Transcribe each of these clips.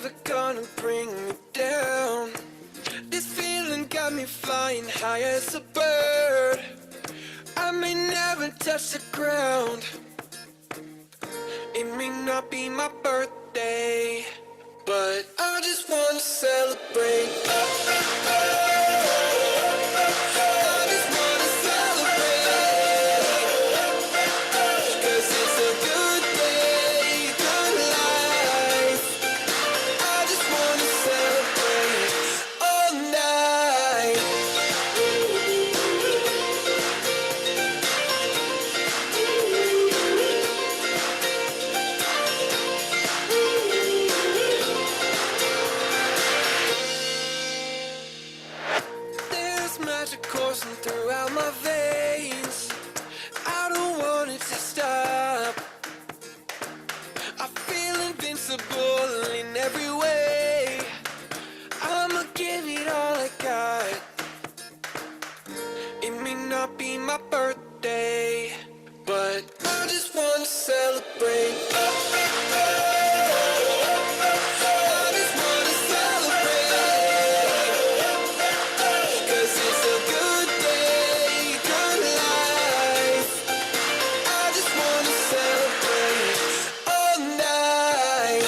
never gonna bring me down. This feeling got me flying high as a bird. I may never touch the ground. It may not be my birthday, but I just wanna celebrate. I just wanna celebrate, 'cause it's a good day, good life. I just wanna celebrate all night. There's magic coursing throughout my veins. I don't want it to stop. I feel invincible in every way. I'ma give it all I got. It may not be my birthday, but I just wanna celebrate. I just wanna celebrate, 'cause it's a good day, good life. I just wanna celebrate all night.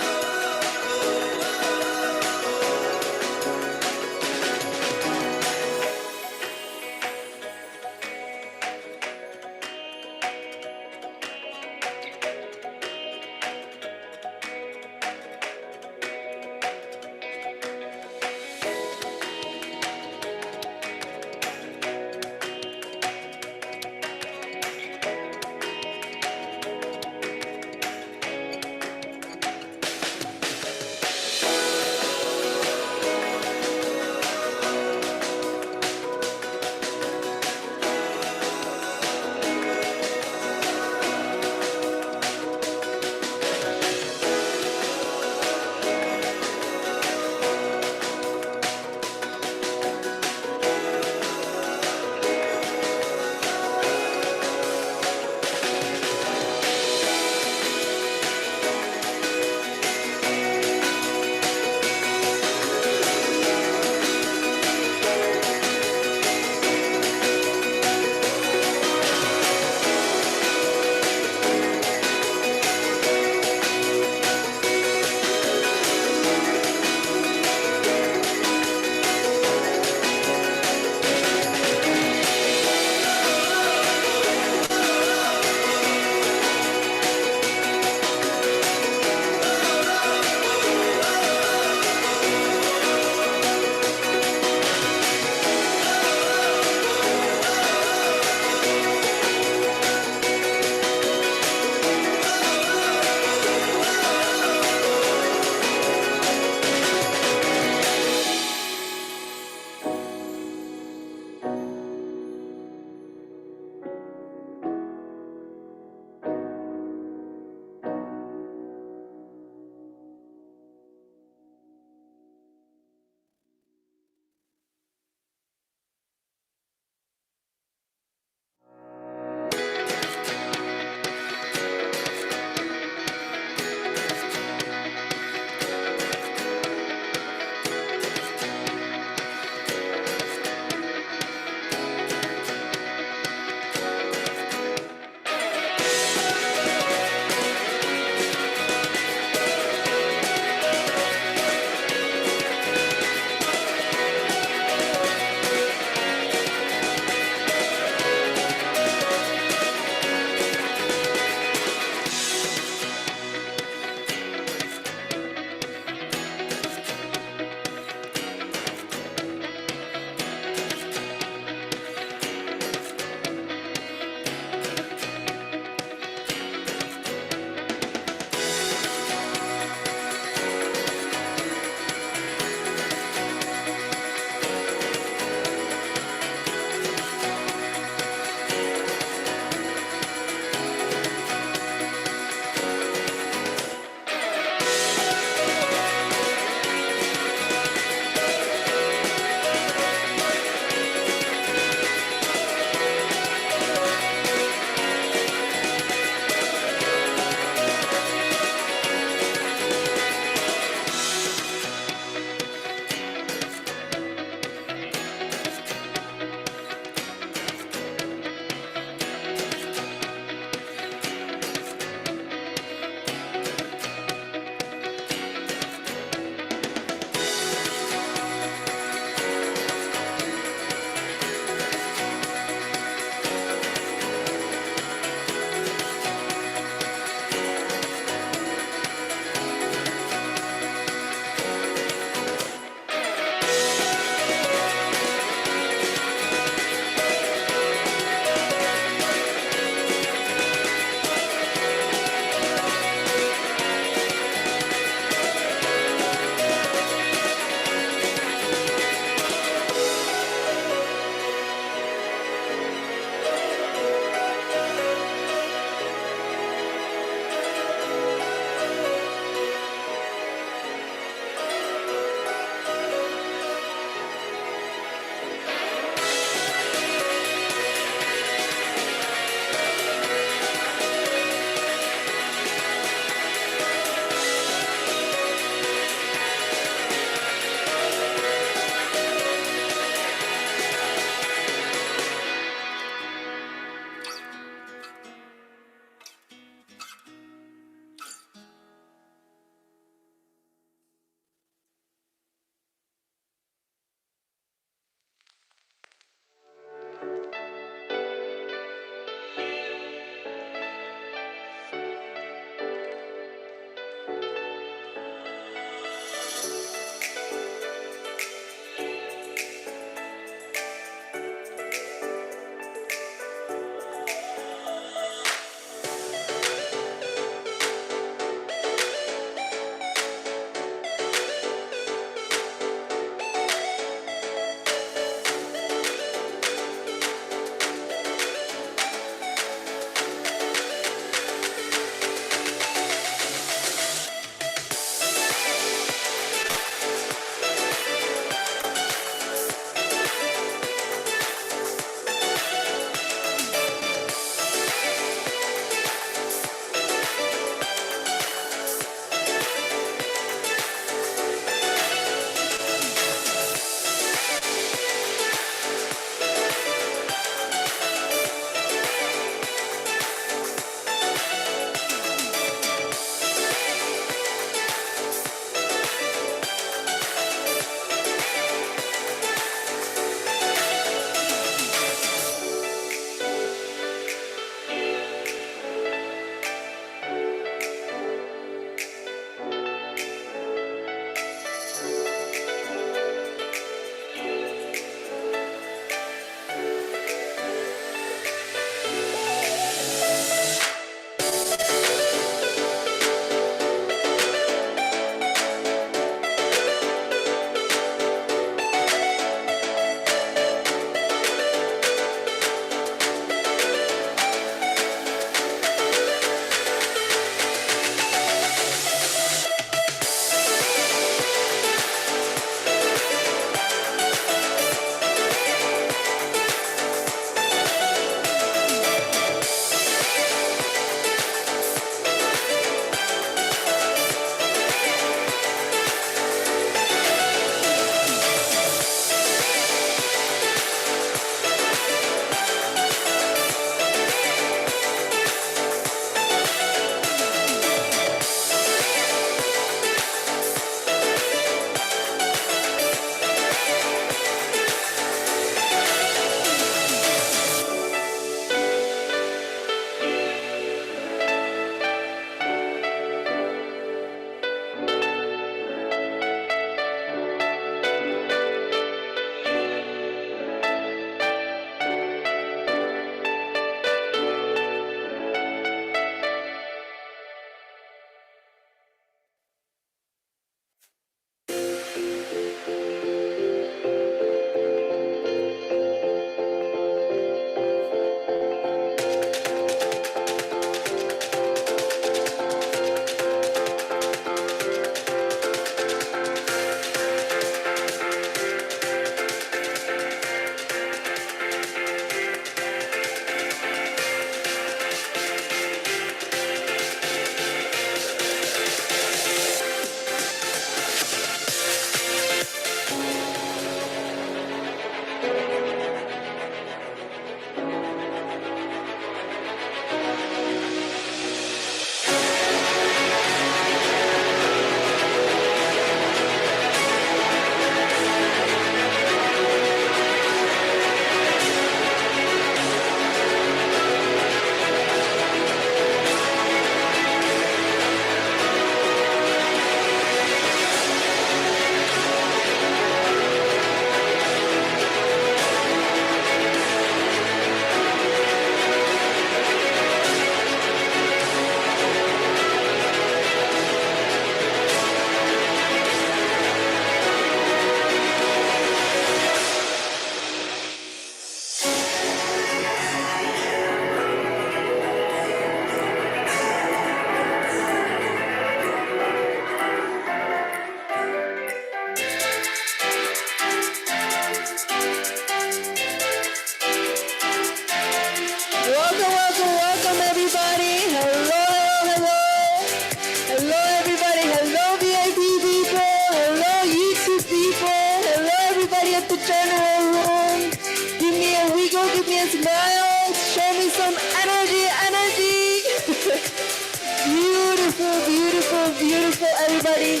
beautiful, everybody.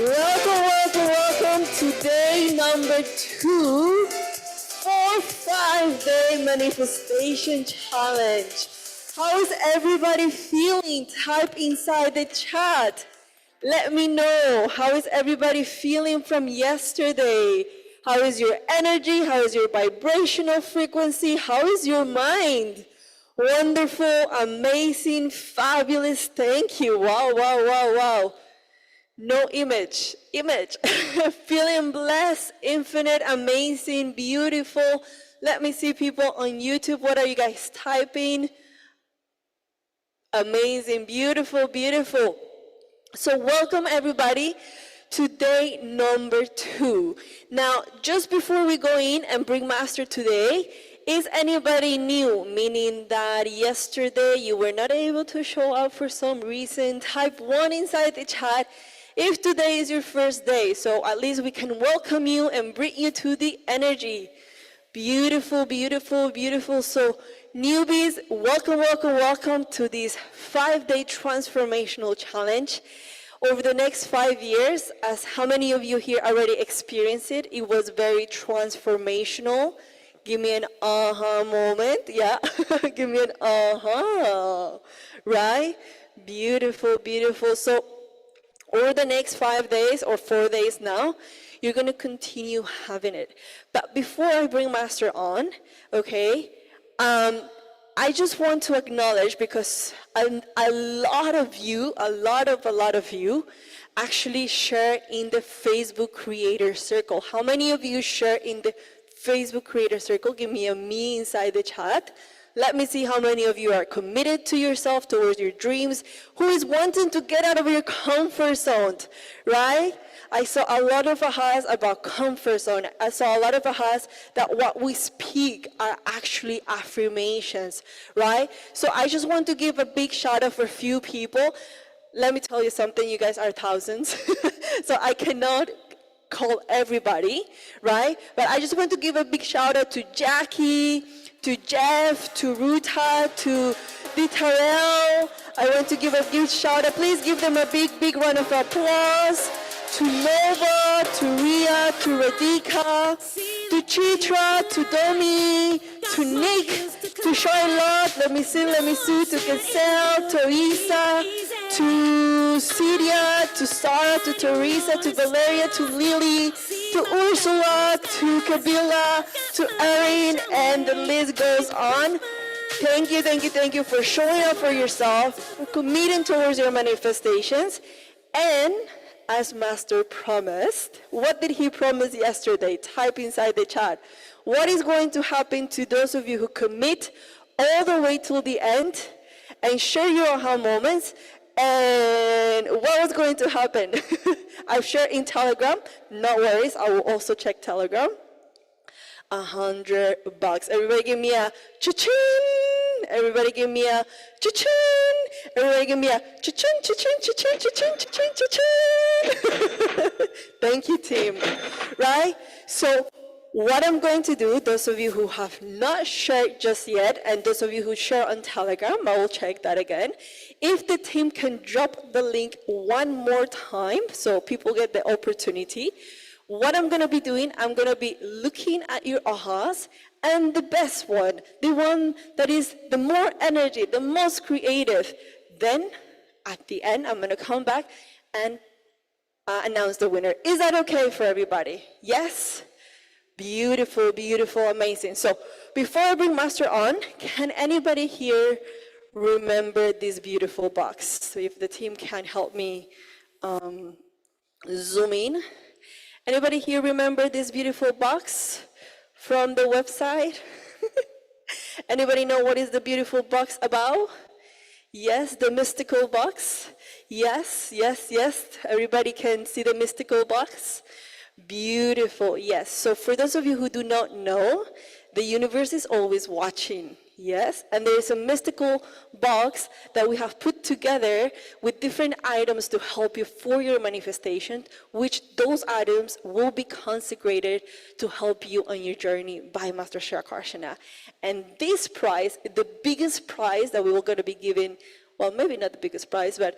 Welcome to day number 2 for 5-day manifestation challenge. How is everybody feeling? Type inside the chat. Let me know. How is everybody feeling from yesterday? How is your energy? How is your vibrational frequency? How is your mind? Wonderful, amazing, fabulous. Thank you. Wow. No image. Feeling blessed, infinite, amazing, beautiful. Let me see people on YouTube. What are you guys typing? Amazing, beautiful. So welcome everybody to day number 2. Now, just before we go in and bring Master today, is anybody new? Meaning that yesterday you were not able to show up for some reason. Type 1 inside the chat if today is your first day. So at least we can welcome you and bring you to the energy. Beautiful. So newbies, welcome to this 5-day transformational challenge. Over the next 5 years, as how many of you here already experienced it? It was very transformational. Give me an aha moment. Yeah, give me an aha. Right? Beautiful. So over the next 5 days or 4 days now, you're going to continue having it. But before I bring Master on, okay, I just want to acknowledge, because a lot of you actually share in the Facebook Creator Circle. How many of you share in the Facebook Creator Circle? Give me a me inside the chat. Let me see how many of you are committed to yourself, towards your dreams, who is wanting to get out of your comfort zone, right? I saw a lot of ahas about comfort zone. I saw a lot of ahas that what we speak are actually affirmations, right? So I just want to give a big shout out for a few people. Let me tell you something, you guys are thousands. So I cannot call everybody, right? But I just want to give a big shout out to Jackie, to Jeff, to Ruta, to Vitarel. I want to give a big shout out. Please give them a big round of applause. To Nova, to Ria, to Radhika, to Chitra, to Domi, to Nick, to Charlotte, let me see, to Gazelle, Teresa, to Celia, to Sarah, to Teresa, to Valeria, to Lily, to Ursula, to Kabila, to Erin, and the list goes on. Thank you for showing up for yourself, for committing towards your manifestations, and as Master promised, what did he promise yesterday? Type inside the chat. What is going to happen to those of you who commit all the way till the end and share your aha moments? And what was going to happen? I've shared in Telegram. No worries, I will also check Telegram. $100. Everybody give me a cha-ching. Everybody give me a cha-ching. Everybody give me a cha-ching, cha-ching, cha-ching, cha-ching, cha-ching, cha-ching. Thank you, team. Right? So what I'm going to do, those of you who have not shared just yet, and those of you who share on Telegram, I will check that again. If the team can drop the link one more time so people get the opportunity, what I'm going to be doing, I'm going to be looking at your ahas, and the best one, the one that is the more energy, the most creative, then at the end, I'm going to come back and announce the winner. Is that okay for everybody? Yes? Beautiful, amazing. So before I bring Master on, can anybody here remember this beautiful box? So if the team can help me zoom in. Anybody here remember this beautiful box from the website? Anybody know what is the beautiful box about? Yes, the mystical box. Yes. Everybody can see the mystical box? Beautiful, yes. So for those of you who do not know, the universe is always watching. Yes, and there is a mystical box that we have put together with different items to help you for your manifestation, which those items will be consecrated to help you on your journey by Master Shrakarshana. And this prize, the biggest prize that we were going to be giving, well, maybe not the biggest prize, but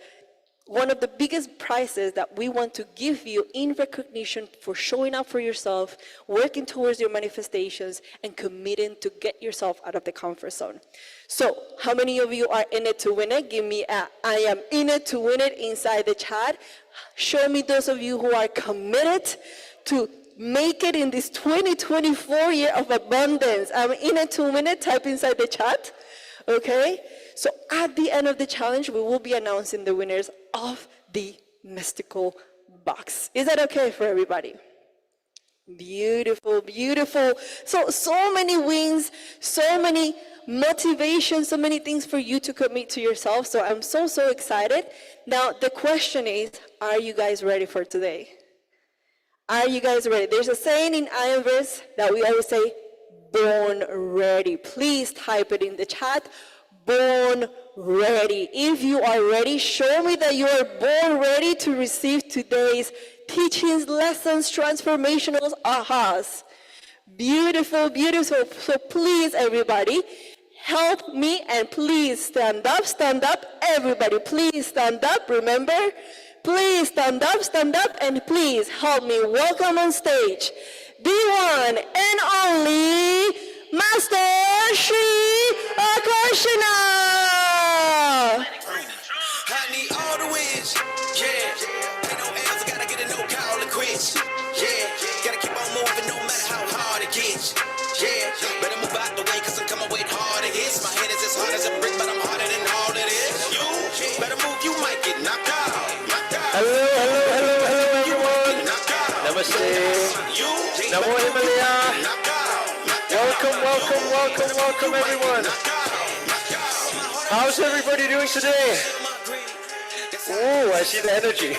one of the biggest prizes that we want to give you in recognition for showing up for yourself, working towards your manifestations, and committing to get yourself out of the comfort zone. So, how many of you are in it to win it? Give me a I am in it to win it inside the chat. Show me those of you who are committed to make it in this 2024 year of abundance. I'm in it to win it. Type inside the chat. Okay? So at the end of the challenge, we will be announcing the winners of the mystical box. Is that okay for everybody? Beautiful, beautiful. So many wins, so many motivations, so many things for you to commit to yourself. So I'm so excited. Now, the question is, are you guys ready for today? Are you guys ready? There's a saying in Ironverse that we always say, born ready. Please type it in the chat. Born ready. If you are ready, show me that you are born ready to receive today's teachings, lessons, transformationals, ahas. Beautiful, beautiful. So please, everybody, help me and please stand up. Everybody, please stand up. Remember, please stand up, and please help me welcome on stage the one and only Master Shri Akarshana. I need all the wins, yeah. Ain't no else, I gotta get a no call and quits, yeah. Gotta keep on moving no matter how hard it gets, yeah. Better move out the way, cause I'm coming with hard it hits. My head is as hard as a brick, but I'm harder than all it is. You better move, you might get knocked out. Hello, everyone. Namaste. Namo Himalaya. Welcome, everyone. How's everybody doing today? Oh, I see the energy.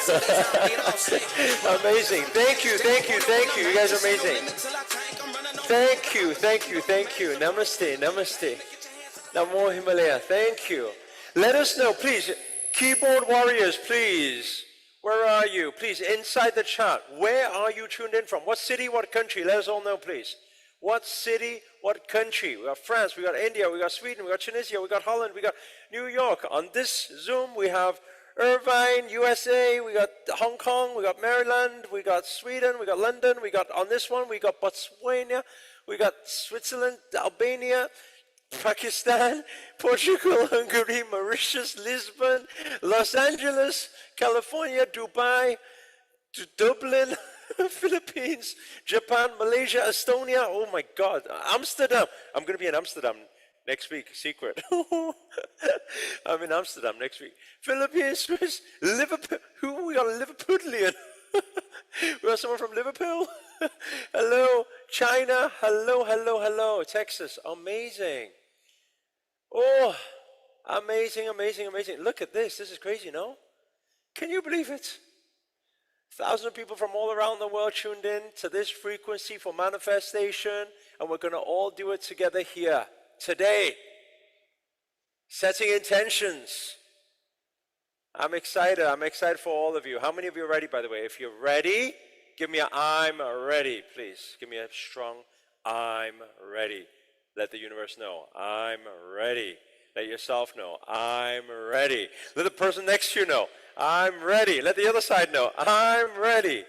Amazing. Thank you. You guys are amazing. Thank you. Namaste. Namo Himalaya. Thank you. Let us know, please. Keyboard warriors, please. Where are you? Please, inside the chat. Where are you tuned in from? What city, what country? Let us all know, please. What city, what country? We got France, we got India, we got Sweden, we got Tunisia, we got Holland, we got New York. On this Zoom, we have Irvine, USA, we got Hong Kong, we got Maryland, we got Sweden, we got London, we got on this one, we got Botswana, we got Switzerland, Albania, Pakistan, Portugal, Hungary, Mauritius, Lisbon, Los Angeles, California, Dubai, Dublin, Philippines, Japan, Malaysia, Estonia, oh my God, Amsterdam. I'm going to be in Amsterdam next week, secret. I'm in Amsterdam next week. Philippines, Swiss, Liverpool. We got a Liverpudlian. We got someone from Liverpool. Hello, China. Hello. Texas, amazing. Oh, amazing. Look at this. This is crazy, no? Can you believe it? Thousands of people from all around the world tuned in to this frequency for manifestation, and we're going to all do it together here today. Setting intentions. I'm excited for all of you. How many of you are ready, by the way? If you're ready, give me a I'm ready, please. Give me a strong I'm ready. Let the universe know I'm ready. Let yourself know I'm ready. Let the person next to you know I'm ready. Let the other side know I'm ready.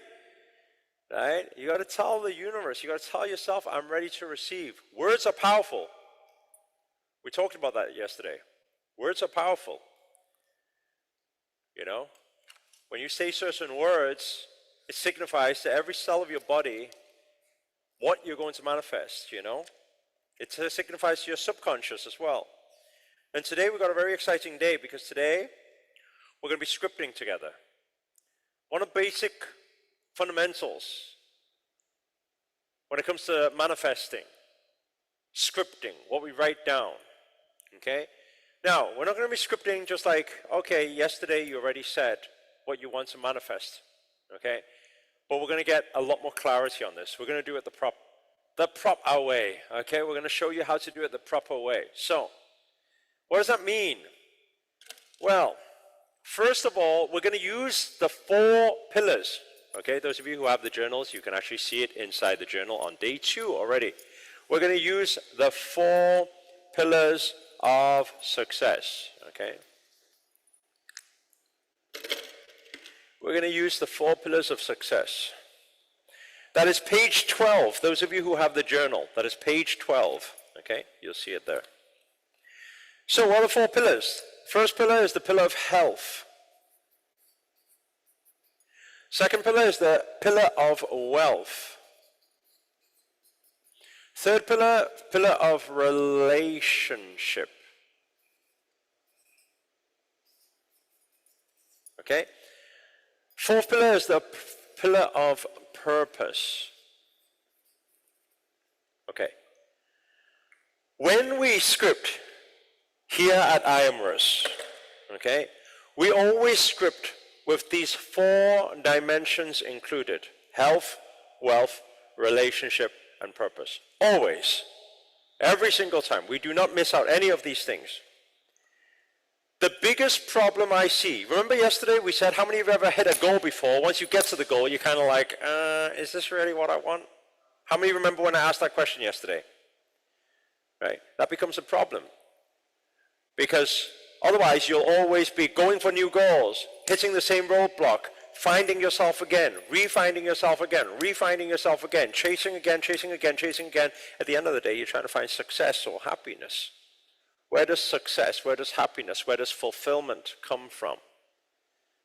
Right? You got to tell the universe, you got to tell yourself I'm ready to receive. Words are powerful. We talked about that yesterday. Words are powerful. You know, when you say certain words, it signifies to every cell of your body what you're going to manifest, you know. It signifies to your subconscious as well. And today we've got a very exciting day because today we're going to be scripting together. One of the basic fundamentals when it comes to manifesting, scripting, what we write down, okay? Now, we're not going to be scripting just like, okay, yesterday you already said what you want to manifest, okay? But we're going to get a lot more clarity on this. We're going to do it the proper way, okay? We're going to show you how to do it the proper way. So, what does that mean? Well, first of all, we're going to use the 4 pillars, okay? Those of you who have the journals, you can actually see it inside the journal on day 2 already. We're going to use the 4 pillars of success, okay? we're going to use the 4 pillars of success. That is page 12. Those of you who have the journal, that is page 12. Okay, you'll see it there. So what are the 4 pillars? First pillar is the pillar of health. Second pillar is the pillar of wealth. Third pillar, pillar of relationship. Okay? Fourth pillar is the pillar of purpose. Okay. When we script here at IAMRS, okay, we always script with these 4 dimensions included: health, wealth, relationship, and purpose. Always. Every single time. We do not miss out any of these things. The biggest problem I see, remember yesterday we said, how many of you ever hit a goal before? Once you get to the goal, you're kind of like, is this really what I want? How many remember when I asked that question yesterday? Right? That becomes a problem. Because otherwise you'll always be going for new goals, hitting the same roadblock, finding yourself again, refinding yourself again, refinding yourself again, chasing again, chasing again, chasing again. At the end of the day, you're trying to find success or happiness. Where does success, where does happiness, where does fulfillment come from?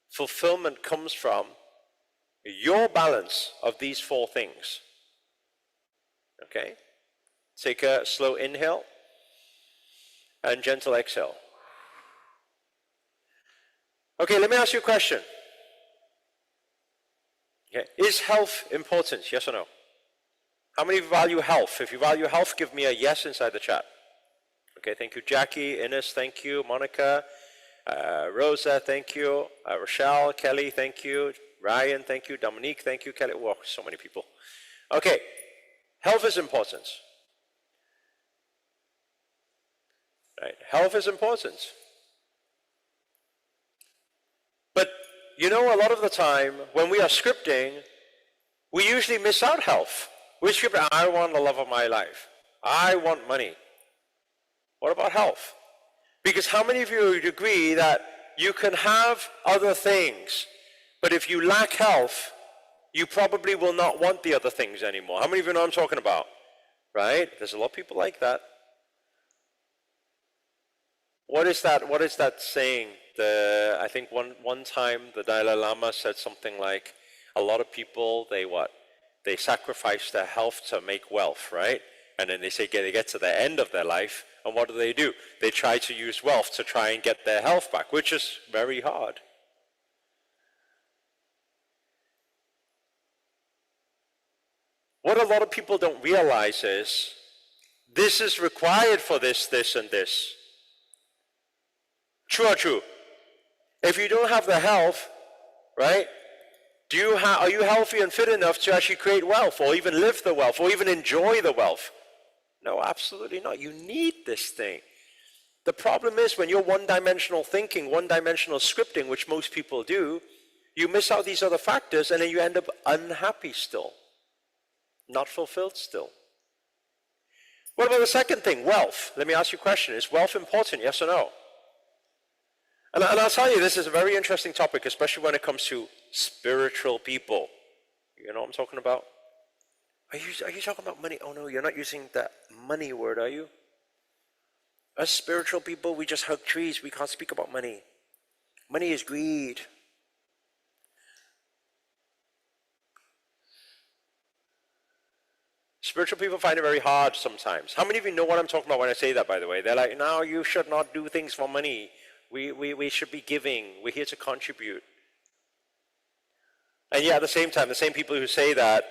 Fulfillment comes from your balance of these 4 things. Okay? Take a slow inhale and gentle exhale. Okay, let me ask you a question. Okay. Is health important? Yes or no? How many value health? If you value health, give me a yes inside the chat. Okay, thank you, Jackie, Ines, thank you, Monica, Rosa, thank you, Rochelle, Kelly, thank you, Ryan, thank you, Dominique, thank you, Kelly. Whoa, so many people. Okay, health is important. Right, health is important. But you know, a lot of the time when we are scripting, we usually miss out health. We script, I want the love of my life. I want money. What about health? Because how many of you would agree that you can have other things, but if you lack health, you probably will not want the other things anymore? How many of you know what I'm talking about? Right? There's a lot of people like that. What is that saying? I think one time the Dalai Lama said something like, a lot of people, they sacrifice their health to make wealth, right? And then they get to the end of their life, and what do? They try to use wealth to try and get their health back, which is very hard. What a lot of people don't realize is, this is required for this, and this. True or true? If you don't have the health, right, are you healthy and fit enough to actually create wealth, or even live the wealth, or even enjoy the wealth? No, absolutely not. You need this thing. The problem is when you're one-dimensional thinking, one-dimensional scripting, which most people do, you miss out these other factors, and then you end up unhappy still, not fulfilled still. What about the second thing, wealth? Let me ask you a question. Is wealth important, yes or no? And I'll tell you, this is a very interesting topic, especially when it comes to spiritual people. You know what I'm talking about? Are you talking about money? Oh no, you're not using that money word, are you? Us spiritual people, we just hug trees. We can't speak about money. Money is greed. Spiritual people find it very hard sometimes. How many of you know what I'm talking about when I say that, by the way? They're like, no, you should not do things for money. We should be giving. We're here to contribute. And yet at the same time, the same people who say that,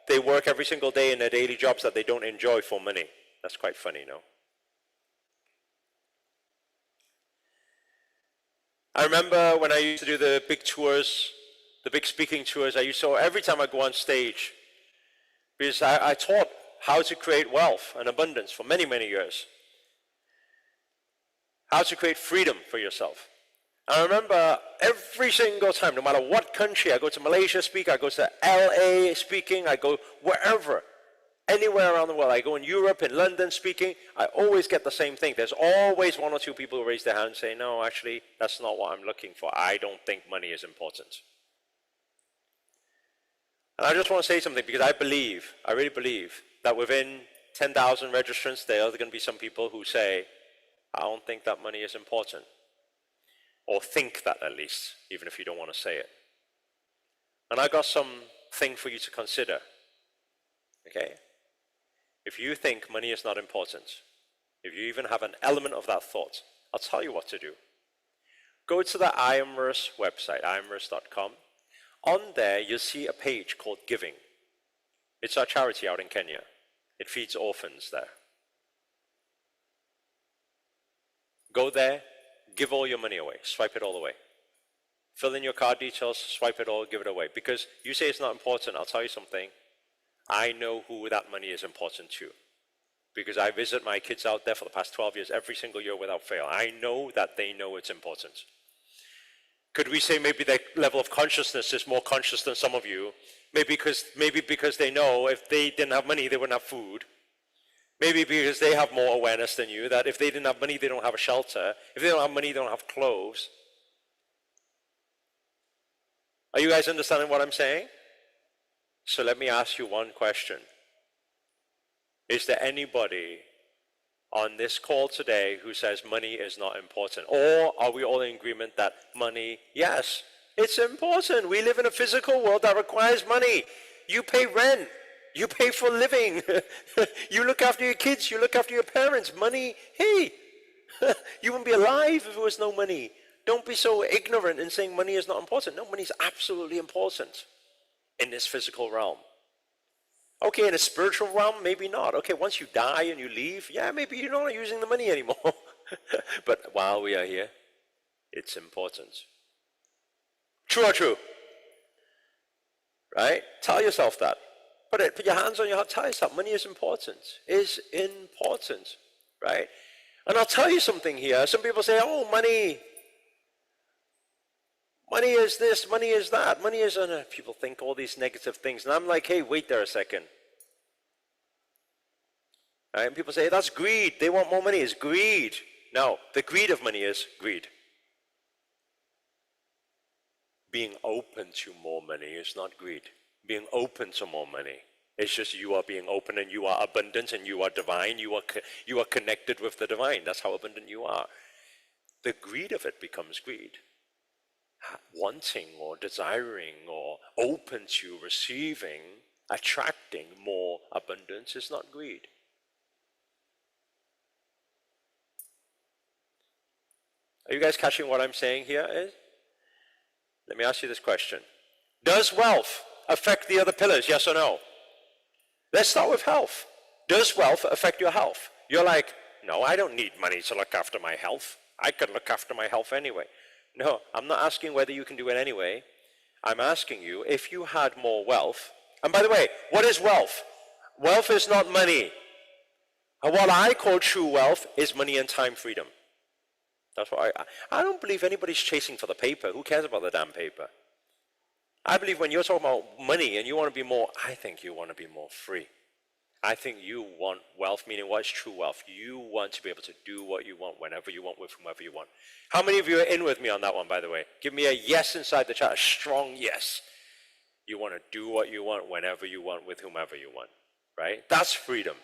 they work every single day in their daily jobs that they don't enjoy for money. That's quite funny, no? I remember when I used to do the big tours, the big speaking tours, every time I go on stage, because I taught how to create wealth and abundance for many, many years. How to create freedom for yourself. I remember every single time, no matter what country, I go to Malaysia speak, I go to LA speaking, I go wherever, anywhere around the world. I go in Europe, in London speaking, I always get the same thing. There's always 1 or 2 people who raise their hand and say, no, actually, that's not what I'm looking for. I don't think money is important. And I just want to say something because I really believe that within 10,000 registrants there are going to be some people who say, I don't think that money is important. Or think that at least, even if you don't want to say it. And I got something for you to consider. Okay? If you think money is not important, if you even have an element of that thought, I'll tell you what to do. Go to the IMRS website, imrs.com. On there, you'll see a page called Giving. It's our charity out in Kenya. It feeds orphans there. Go there, give all your money away, swipe it all away. Fill in your card details, swipe it all, give it away. Because you say it's not important, I'll tell you something. I know who that money is important to. Because I visit my kids out there for the past 12 years, every single year without fail. I know that they know it's important. Could we say maybe their level of consciousness is more conscious than some of you? Maybe because they know if they didn't have money, they wouldn't have food. Maybe because they have more awareness than you, that if they didn't have money, they don't have a shelter. If they don't have money, they don't have clothes. Are you guys understanding what I'm saying? So let me ask you one question. Is there anybody on this call today who says money is not important? Or are we all in agreement that money, yes, it's important. We live in a physical world that requires money. You pay rent. You pay for a living. You look after your kids. You look after your parents. Money, hey, you wouldn't be alive if there was no money. Don't be so ignorant in saying money is not important. No, money is absolutely important in this physical realm. Okay, in a spiritual realm, maybe not. Okay, once you die and you leave, yeah, maybe you're not using the money anymore. But while we are here, it's important. True or true? Right? Tell yourself that. Put your hands on your heart. Tell yourself money is important. Is important. Right? And I'll tell you something here. Some people say, oh, money is this, money is that, money is... And people think all these negative things. And I'm like, hey, wait there a second. Right? And people say, that's greed. They want more money. It's greed. No, the greed of money is greed. Being open to more money is not greed. Being open to more money. It's just you are being open and you are abundant and you are divine. You are connected with the divine. That's how abundant you are. The greed of it becomes greed. Wanting or desiring or open to receiving, attracting more abundance is not greed. Are you guys catching what I'm saying here? Let me ask you this question. Does wealth affect the other pillars, yes or no? Let's start with health. Does wealth affect your health? You're like, no, I don't need money to look after my health. I could look after my health anyway. No, I'm not asking whether you can do it anyway. I'm asking you if you had more wealth. And by the way, what is wealth? Wealth is not money. And what I call true wealth is money and time freedom. That's what I don't believe anybody's chasing for the paper. Who cares about the damn paper? I believe when you're talking about money and you want to be more, I think you want to be more free. I think you want wealth, meaning what is true wealth? You want to be able to do what you want, whenever you want, with whomever you want. How many of you are in with me on that one, by the way? Give me a yes inside the chat, a strong yes. You want to do what you want, whenever you want, with whomever you want, right? That's freedom.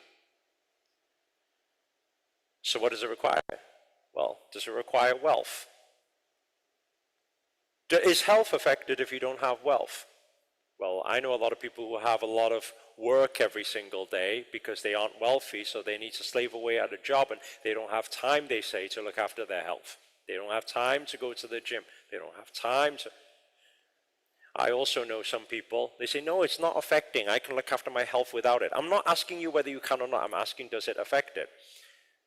So what does it require? Well, does it require wealth? Is health affected if you don't have wealth? Well, I know a lot of people who have a lot of work every single day because they aren't wealthy, so they need to slave away at a job, and they don't have time, they say, to look after their health. They don't have time to go to the gym. They don't have time to... I also know some people, they say, no, it's not affecting. I can look after my health without it. I'm not asking you whether you can or not. I'm asking, does it affect it?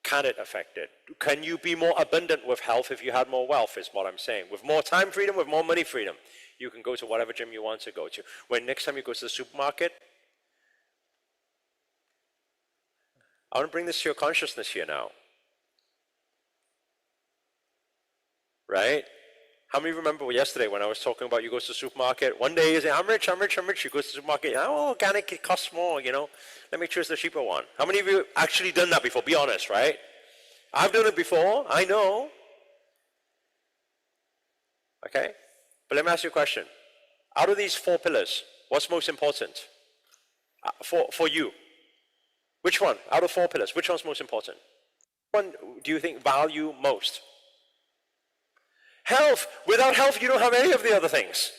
Can it affect it? Can you be more abundant with health if you had more wealth, is what I'm saying. With more time freedom, with more money freedom. You can go to whatever gym you want to go to. When next time you go to the supermarket, I want to bring this to your consciousness here now. Right? How many remember yesterday when I was talking about you go to the supermarket, one day you say, I'm rich, I'm rich, I'm rich. You go to the supermarket, oh, organic, it costs more, you know. Let me choose the cheaper one. How many of you actually done that before? Be honest, right? I've done it before, I know. Okay? But let me ask you a question. Out of these 4 pillars, What's most important for you? Which one? Out of 4 pillars, which one's most important? Which one do you think value most? Health. Without health, you don't have any of the other things.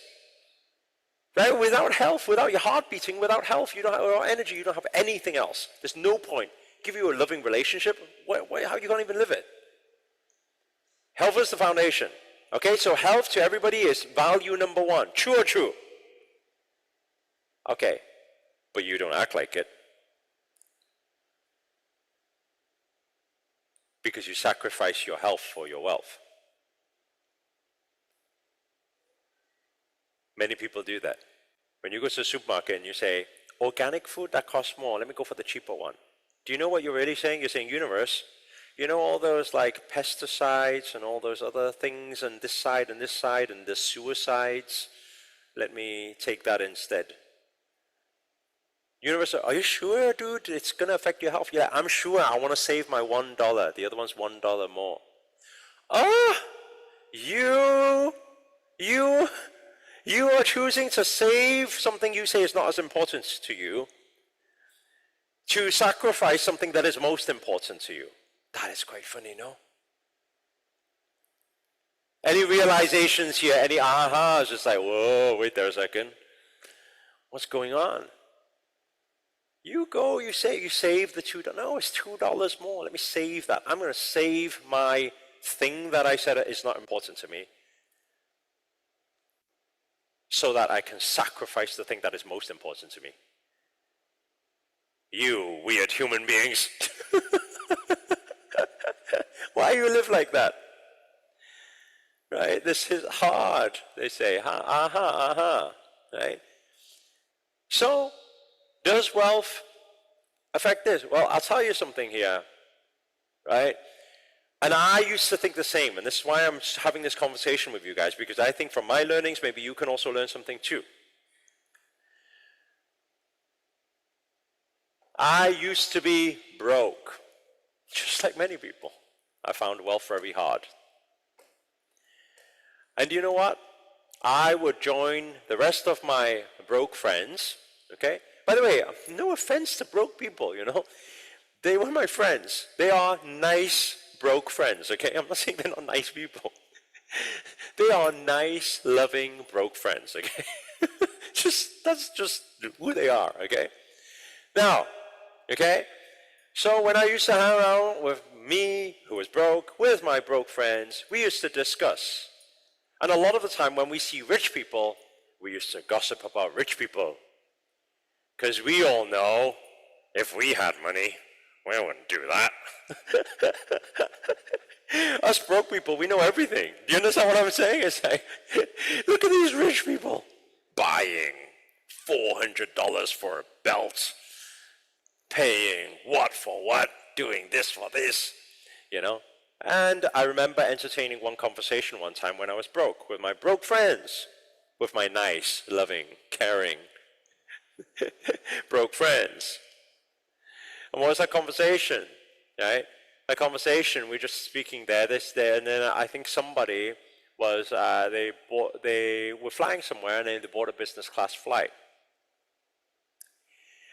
Right? Without health, without your heart beating, without health, you don't have without energy, you don't have anything else. There's no point. Give you a loving relationship, how you can't even live it? Health is the foundation. Okay, so health to everybody is value number 1. True or true? Okay, but you don't act like it. Because you sacrifice your health for your wealth. Many people do that. When you go to the supermarket and you say, organic food, that costs more, let me go for the cheaper one. Do you know what you're really saying? You're saying, universe, you know all those like pesticides and all those other things and this side and the suicides? Let me take that instead. Universe, are you sure, dude? It's going to affect your health? Yeah, I'm sure. I want to save my $1. The other one's $1 more. Ah, you are choosing to save something you say is not as important to you to sacrifice something that is most important to you. That is quite funny, no? Any realizations here? Any ahas? Just like, whoa, wait there a second. What's going on? You go, you save the $2. No, it's $2 more. Let me save that. I'm going to save my thing that I said is not important to me so that I can sacrifice the thing that is most important to me. You weird human beings. Why you live like that? Right? This is hard, they say. Right? So, does wealth affect this? Well, I'll tell you something here. Right? And I used to think the same, and this is why I'm having this conversation with you guys, because I think from my learnings, maybe you can also learn something too. I used to be broke, just like many people. I found wealth very hard. And you know what? I would join the rest of my broke friends, okay? By the way, no offense to broke people, you know? They were my friends. They are nice broke friends, okay? I'm not saying they're not nice people. They are nice, loving, broke friends, okay? That's just who they are, okay? Now, okay? So when I used to hang around with me, who was broke, with my broke friends, we used to discuss. And a lot of the time when we see rich people, we used to gossip about rich people. Because we all know, if we had money, we wouldn't do that. Us broke people, we know everything. Do you understand what I'm saying? It's like, look at these rich people buying $400 for a belt, paying what for what, doing this for this, you know? And I remember entertaining one conversation one time when I was broke, with my broke friends, with my nice, loving, caring, broke friends. And what was that conversation, right? That conversation, we were just speaking there, and then I think somebody was, they were flying somewhere and they bought a business class flight.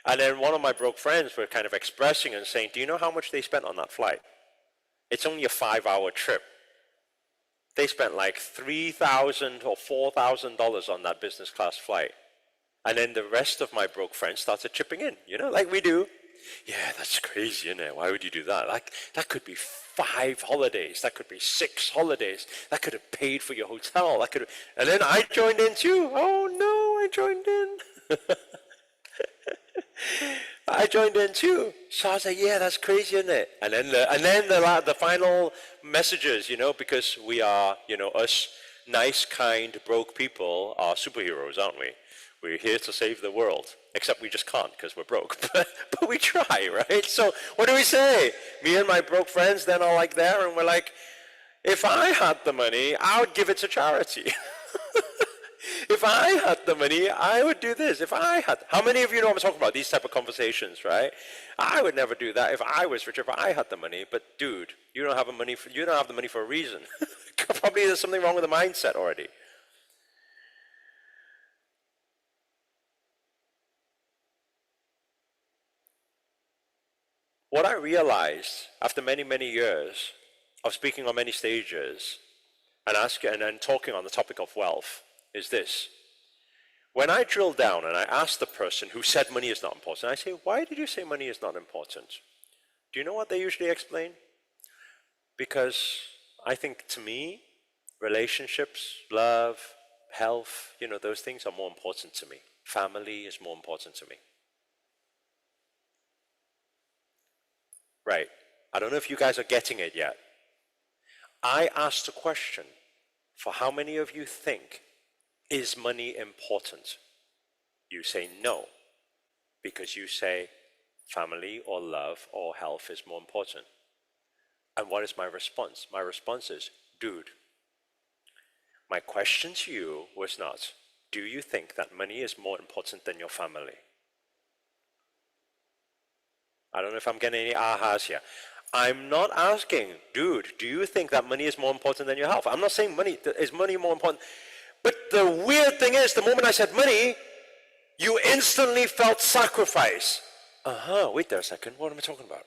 And then one of my broke friends were kind of expressing and saying, do you know how much they spent on that flight? It's only a 5-hour trip. They spent like $3,000 or $4,000 on that business class flight. And then the rest of my broke friends started chipping in, you know, like we do. Yeah, that's crazy, isn't it? Why would you do that? Like, that could be 5 holidays. That could be 6 holidays. That could have paid for your hotel. That could have... And then I joined in too. Oh no, I joined in. I joined in too. So I was like, yeah, that's crazy, isn't it? And then the final messages, you know, because we are, you know, us nice, kind, broke people are superheroes, aren't we? We're here to save the world. Except we just can't because we're broke. But we try, right? So what do we say? Me and my broke friends then are like there and we're like, if I had the money, I would give it to charity. If I had the money, I would do this. If I had, how many of you know what I'm talking about? These type of conversations, right? I would never do that if I was rich, if I had the money. But dude, you don't have the money for a reason. Probably there's something wrong with the mindset already. What I realized after many, many years of speaking on many stages and talking on the topic of wealth is this. When I drill down and I ask the person who said money is not important, I say, why did you say money is not important? Do you know what they usually explain? Because I think to me, relationships, love, health, those things are more important to me. Family is more important to me. Right. I don't know if you guys are getting it yet. I asked a question for how many of you think, is money important? You say no, because you say family or love or health is more important. And what is my response? My response is, dude, my question to you was not, do you think that money is more important than your family? I don't know if I'm getting any ahas here. I'm not asking, dude, do you think that money is more important than your health? I'm not saying is money more important. But the weird thing is, the moment I said money, you instantly felt sacrifice. Wait there a second. What am I talking about?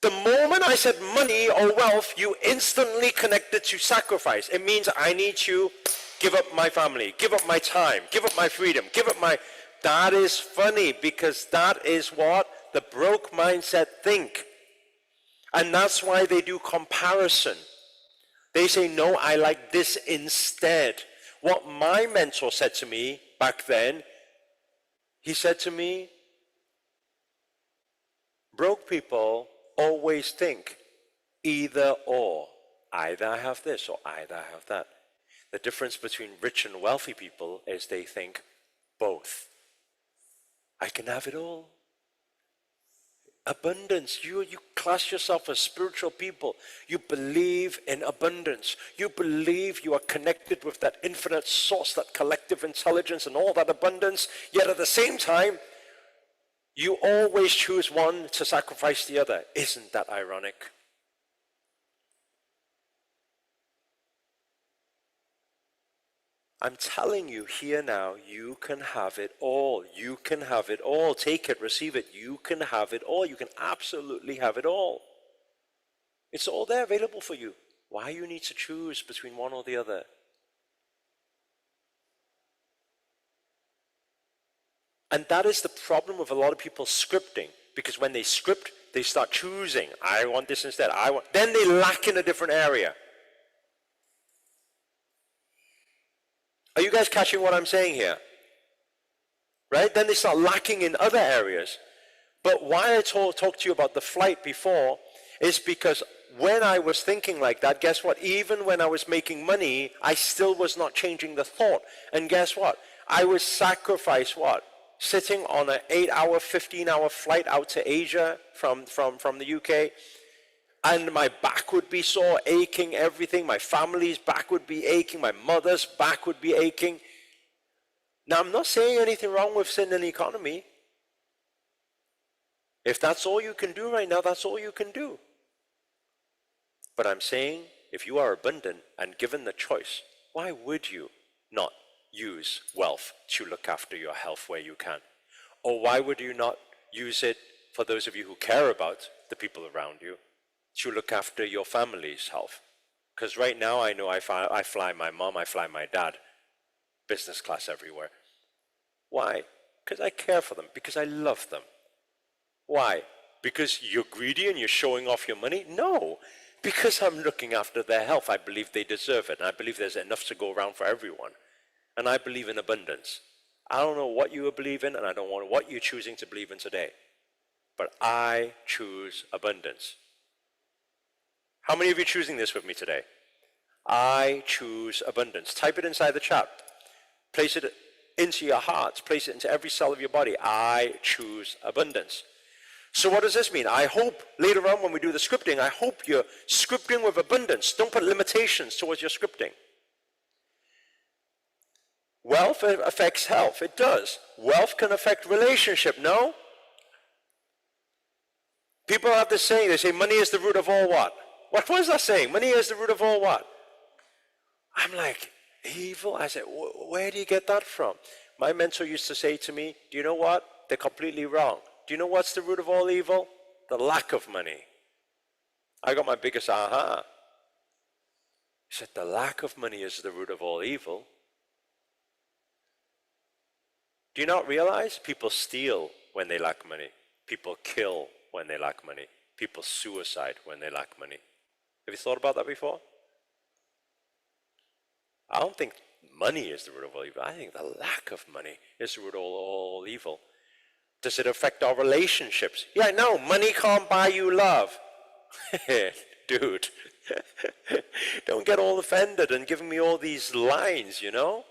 The moment I said money or wealth, you instantly connected to sacrifice. It means I need to give up my family, give up my time, give up my freedom, give up my... That is funny, because that is what the broke mindset think. And that's why they do comparison. They say, no, I like this instead. What my mentor said to me back then, he said to me, broke people always think either or. Either I have this or either I have that. The difference between rich and wealthy people is they think both. I can have it all. Abundance. You class yourself as spiritual people. You believe in abundance. You believe you are connected with that infinite source, that collective intelligence and all that abundance. Yet at the same time, you always choose one to sacrifice the other. Isn't that ironic? I'm telling you here now, you can have it all. You can have it all. Take it, receive it. You can have it all. You can absolutely have it all. It's all there available for you. Why you need to choose between one or the other? And that is the problem with a lot of people scripting. Because when they script, they start choosing. I want this instead. Then they lack in a different area. Are you guys catching what I'm saying here? Right? Then they start lacking in other areas. But why I talked to you about the flight before is because when I was thinking like that, guess what? Even when I was making money, I still was not changing the thought. And guess what? I would sacrifice what? Sitting on an 8-hour, 15-hour flight out to Asia from the UK. And my back would be sore, aching, everything. My family's back would be aching. My mother's back would be aching. Now, I'm not saying anything wrong with sitting in the economy. If that's all you can do right now, that's all you can do. But I'm saying, if you are abundant and given the choice, why would you not use wealth to look after your health where you can? Or why would you not use it for those of you who care about the people around you, to look after your family's health? Because right now I know I fly my mom, I fly my dad, business class everywhere. Why? Because I care for them, because I love them. Why? Because you're greedy and you're showing off your money? No, because I'm looking after their health. I believe they deserve it, and I believe there's enough to go around for everyone. And I believe in abundance. I don't know what you believe in, and I don't know what you're choosing to believe in today. But I choose abundance. How many of you are choosing this with me today? I choose abundance. Type it inside the chat. Place it into your heart. Place it into every cell of your body. I choose abundance. So what does this mean? I hope later on when we do the scripting, I hope you're scripting with abundance. Don't put limitations towards your scripting. Wealth affects health. It does. Wealth can affect relationship. No? People have this saying. They say money is the root of all what? What was that saying? Money is the root of all what? I'm like, evil? I said, where do you get that from? My mentor used to say to me, do you know what? They're completely wrong. Do you know what's the root of all evil? The lack of money. I got my biggest aha. He said, the lack of money is the root of all evil. Do you not realize people steal when they lack money? People kill when they lack money. People suicide when they lack money. Have you thought about that before? I don't think money is the root of all evil. I think the lack of money is the root of all evil. Does it affect our relationships? Yeah, no, money can't buy you love. Dude, don't get all offended and giving me all these lines, you know?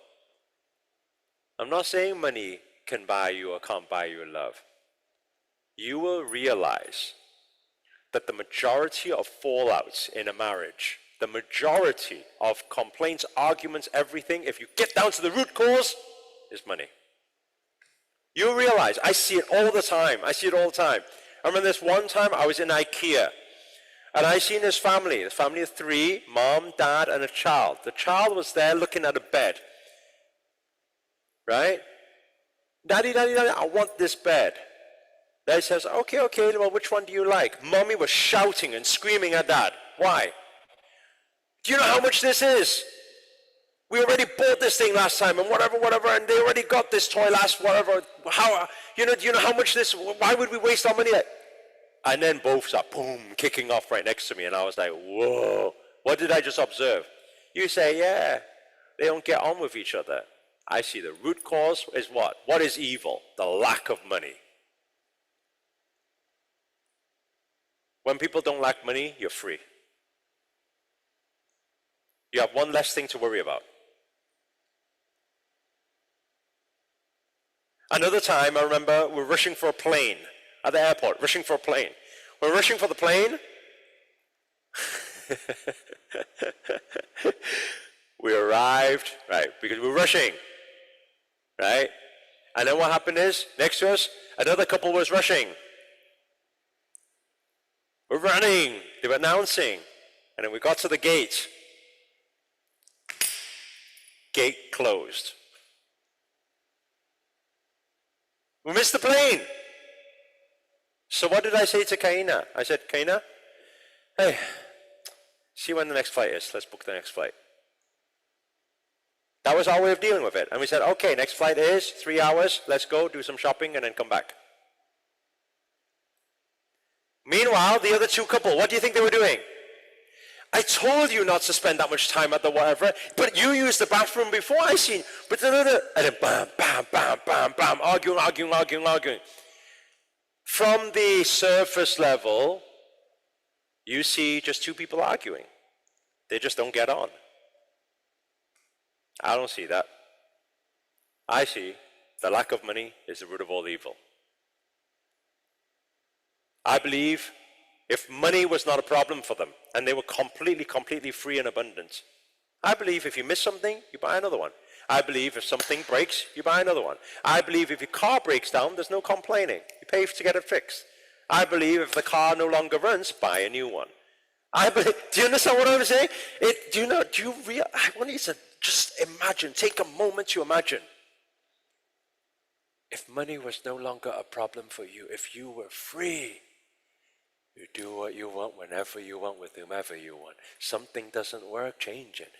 I'm not saying money can buy you or can't buy you love. You will realize that the majority of fallouts in a marriage, the majority of complaints, arguments, everything, if you get down to the root cause, is money. You realize, I see it all the time. I I remember this one time I was in IKEA, and I seen this family of 3, mom, dad, and a child. The child was there looking at a bed. Right? Daddy, I want this bed. Dad says, okay, well, which one do you like? Mommy was shouting and screaming at dad. Why? Do you know how much this is? We already bought this thing last time and whatever, and they already got this toy last whatever. How, do you know how much this, why would we waste our money? And then both start, boom, kicking off right next to me. And I was like, whoa, what did I just observe? You say, yeah, they don't get on with each other. I see the root cause is what? What is evil? The lack of money. When people don't lack money, you're free. You have one less thing to worry about. Another time, I remember, we're rushing for a plane at the airport, rushing for a plane. We're rushing for the plane. We arrived, right, because we're rushing, right? And then what happened is, next to us, another couple was rushing. We're running. They were announcing. And then we got to the gate. Gate closed. We missed the plane. So what did I say to Kaina? I said, Kaina, hey, see when the next flight is. Let's book the next flight. That was our way of dealing with it. And we said, okay, next flight is 3 hours. Let's go do some shopping and then come back. Meanwhile, the other two couple, what do you think they were doing? I told you not to spend that much time at the whatever, but you used the bathroom before I seen. But and then bam, bam, bam, bam, bam, arguing. From the surface level, you see just two people arguing. They just don't get on. I don't see that. I see the lack of money is the root of all evil. I believe if money was not a problem for them and they were completely free and abundant, I believe if you miss something, you buy another one. I believe if something breaks, you buy another one. I believe if your car breaks down, there's no complaining. You pay to get it fixed. I believe if the car no longer runs, buy a new one. Do you understand what I'm saying? I want you to just imagine, take a moment to imagine. If money was no longer a problem for you, if you were free, you do what you want, whenever you want, with whomever you want. Something doesn't work, change it.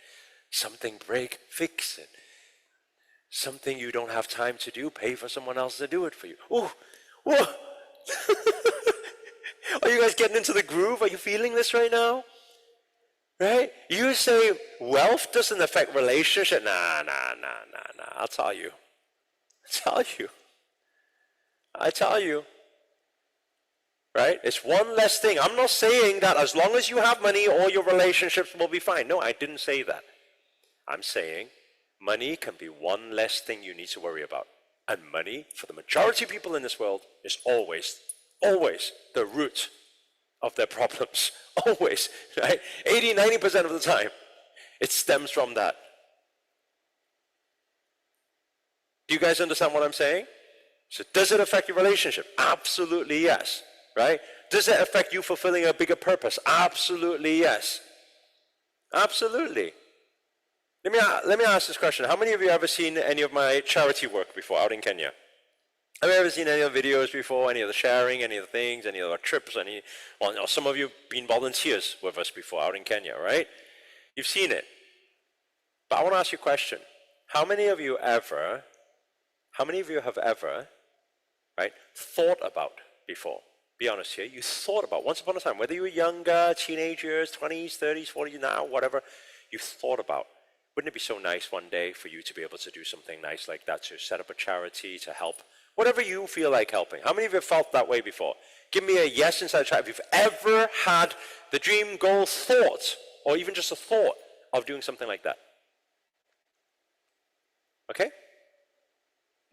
Something break, fix it. Something you don't have time to do, pay for someone else to do it for you. Ooh, whoa. Are you guys getting into the groove? Are you feeling this right now? Right? You say wealth doesn't affect relationship. Nah. I'll tell you. Right? It's one less thing. I'm not saying that as long as you have money, all your relationships will be fine. No, I didn't say that. I'm saying money can be one less thing you need to worry about. And money, for the majority of people in this world, is always the root of their problems. Always, right? 80-90% of the time, it stems from that. Do you guys understand what I'm saying? So does it affect your relationship? Absolutely yes. Right? Does it affect you fulfilling a bigger purpose? Absolutely yes. Absolutely. Let me ask this question. How many of you have ever seen any of my charity work before out in Kenya? Have you ever seen any of the videos before, any of the sharing, any of the things, any of the trips, or some of you have been volunteers with us before out in Kenya, right? You've seen it. But I want to ask you a question. How many of you have ever, right, thought about before? Be honest here. You thought about, once upon a time, whether you were younger, teenagers, 20s, 30s, 40s, now, whatever, you thought about, wouldn't it be so nice one day for you to be able to do something nice like that, to set up a charity, to help, whatever you feel like helping? How many of you have felt that way before? Give me a yes inside the chat if you've ever had the dream, goal, thought, or even just a thought of doing something like that. Okay?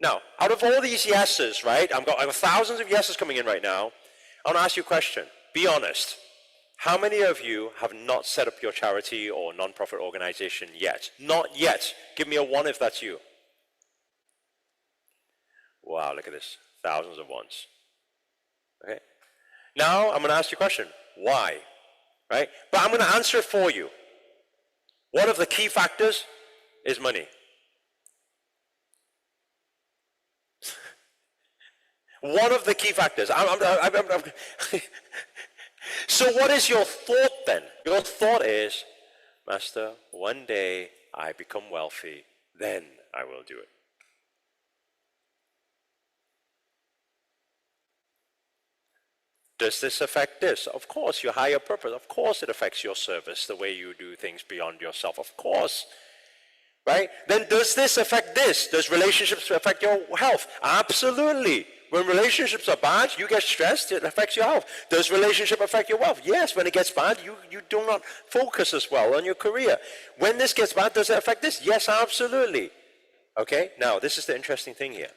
Now, out of all these yeses, right, I've got thousands of yeses coming in right now. I want to ask you a question. Be honest. How many of you have not set up your charity or non-profit organization yet? Not yet. Give me a 1 if that's you. Wow, look at this. Thousands of ones. Okay? Now, I'm going to ask you a question. Why? Right? But I'm going to answer it for you. One of the key factors is money. One of the key factors. So what is your thought then? Your thought is, Master, one day I become wealthy, then I will do it. Does this affect this? Of course, your higher purpose. Of course it affects your service, the way you do things beyond yourself. Of course. Right? Then does this affect this? Does relationships affect your health? Absolutely. When relationships are bad, you get stressed, it affects your health. Does relationship affect your wealth? Yes, when it gets bad, you do not focus as well on your career. When this gets bad, does it affect this? Yes, absolutely. Okay, now this is the interesting thing here.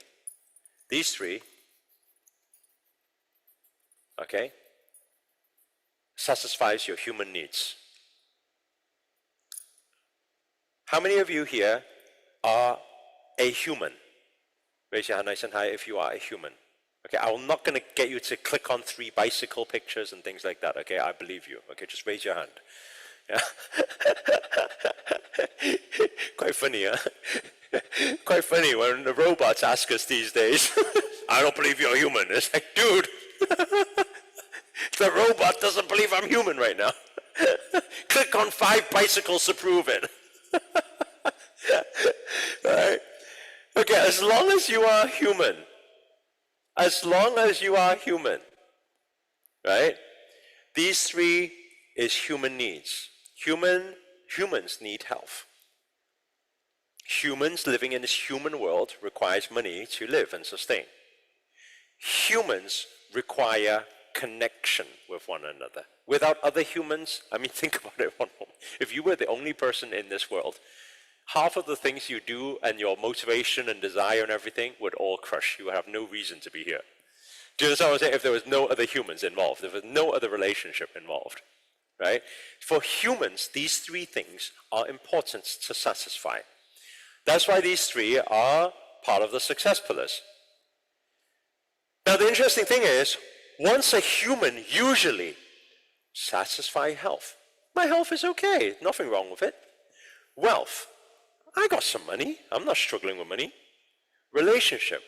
These three, okay, satisfies your human needs. How many of you here are a human? Raise your hand nice and high if you are a human. Okay, I'm not going to get you to click on 3 bicycle pictures and things like that. Okay, I believe you. Okay, just raise your hand. Yeah. Quite funny, huh? Quite funny when the robots ask us these days, I don't believe you're human. It's like, dude, the robot doesn't believe I'm human right now. Click on 5 bicycles to prove it. Right? Okay, as long as you are human, right? These 3 is human needs. Humans need health. Humans living in this human world requires money to live and sustain. Humans require connection with one another. Without other humans, I mean, think about it one moment. If you were the only person in this world, half of the things you do and your motivation and desire and everything would all crush. You would have no reason to be here. Do you understand what I'm saying? If there was no other humans involved, if there was no other relationship involved, right? For humans, these 3 things are important to satisfy. That's why these 3 are part of the success pillars. Now, the interesting thing is, once a human usually satisfies health. My health is okay, nothing wrong with it. Wealth. I got some money. I'm not struggling with money. Relationship.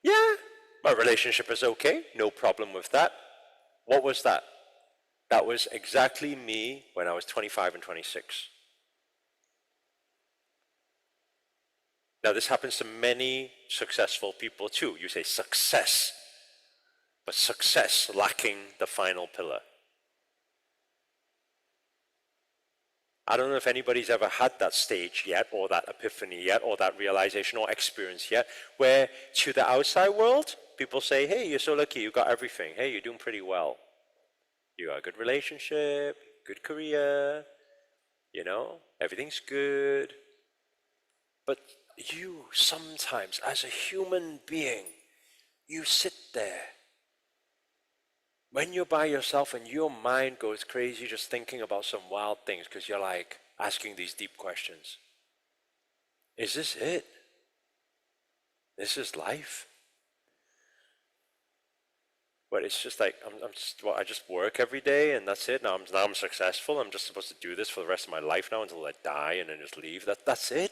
Yeah, my relationship is okay. No problem with that. What was that? That was exactly me when I was 25 and 26. Now, this happens to many successful people too. You say success, but success lacking the final pillar. I don't know if anybody's ever had that stage yet, or that epiphany yet, or that realization or experience yet, where to the outside world, people say, hey, you're so lucky, you got everything. Hey, you're doing pretty well. You got a good relationship, good career, you know, everything's good. But you sometimes, as a human being, you sit there. When you're by yourself and your mind goes crazy just thinking about some wild things because you're like asking these deep questions. Is this it? This is life? But it's just like, I just work every day and that's it. Now I'm successful. I'm just supposed to do this for the rest of my life now until I die and then just leave. That's it?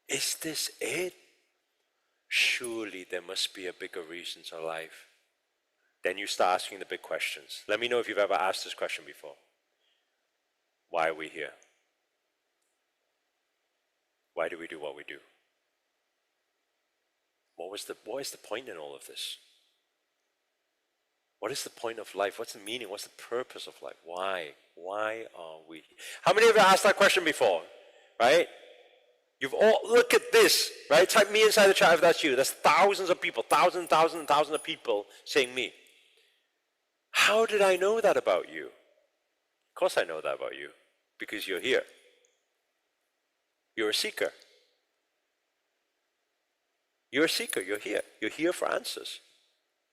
Is this it? surely there must be a bigger reason to life. Then you start asking the big questions. Let me know if you've ever asked this question before. Why are we here? Why do we do what we do? What is the point in all of this? What is the point of life? What's the meaning? What's the purpose of life? Why? Why are we here? How many of you have asked that question before? Right? You've all, look at this, right? Type me inside the chat if that's you. There's thousands of people, thousands of people saying me. How did I know that about you? Of course I know that about you, because you're here. You're a seeker. You're a seeker, you're here. You're here for answers.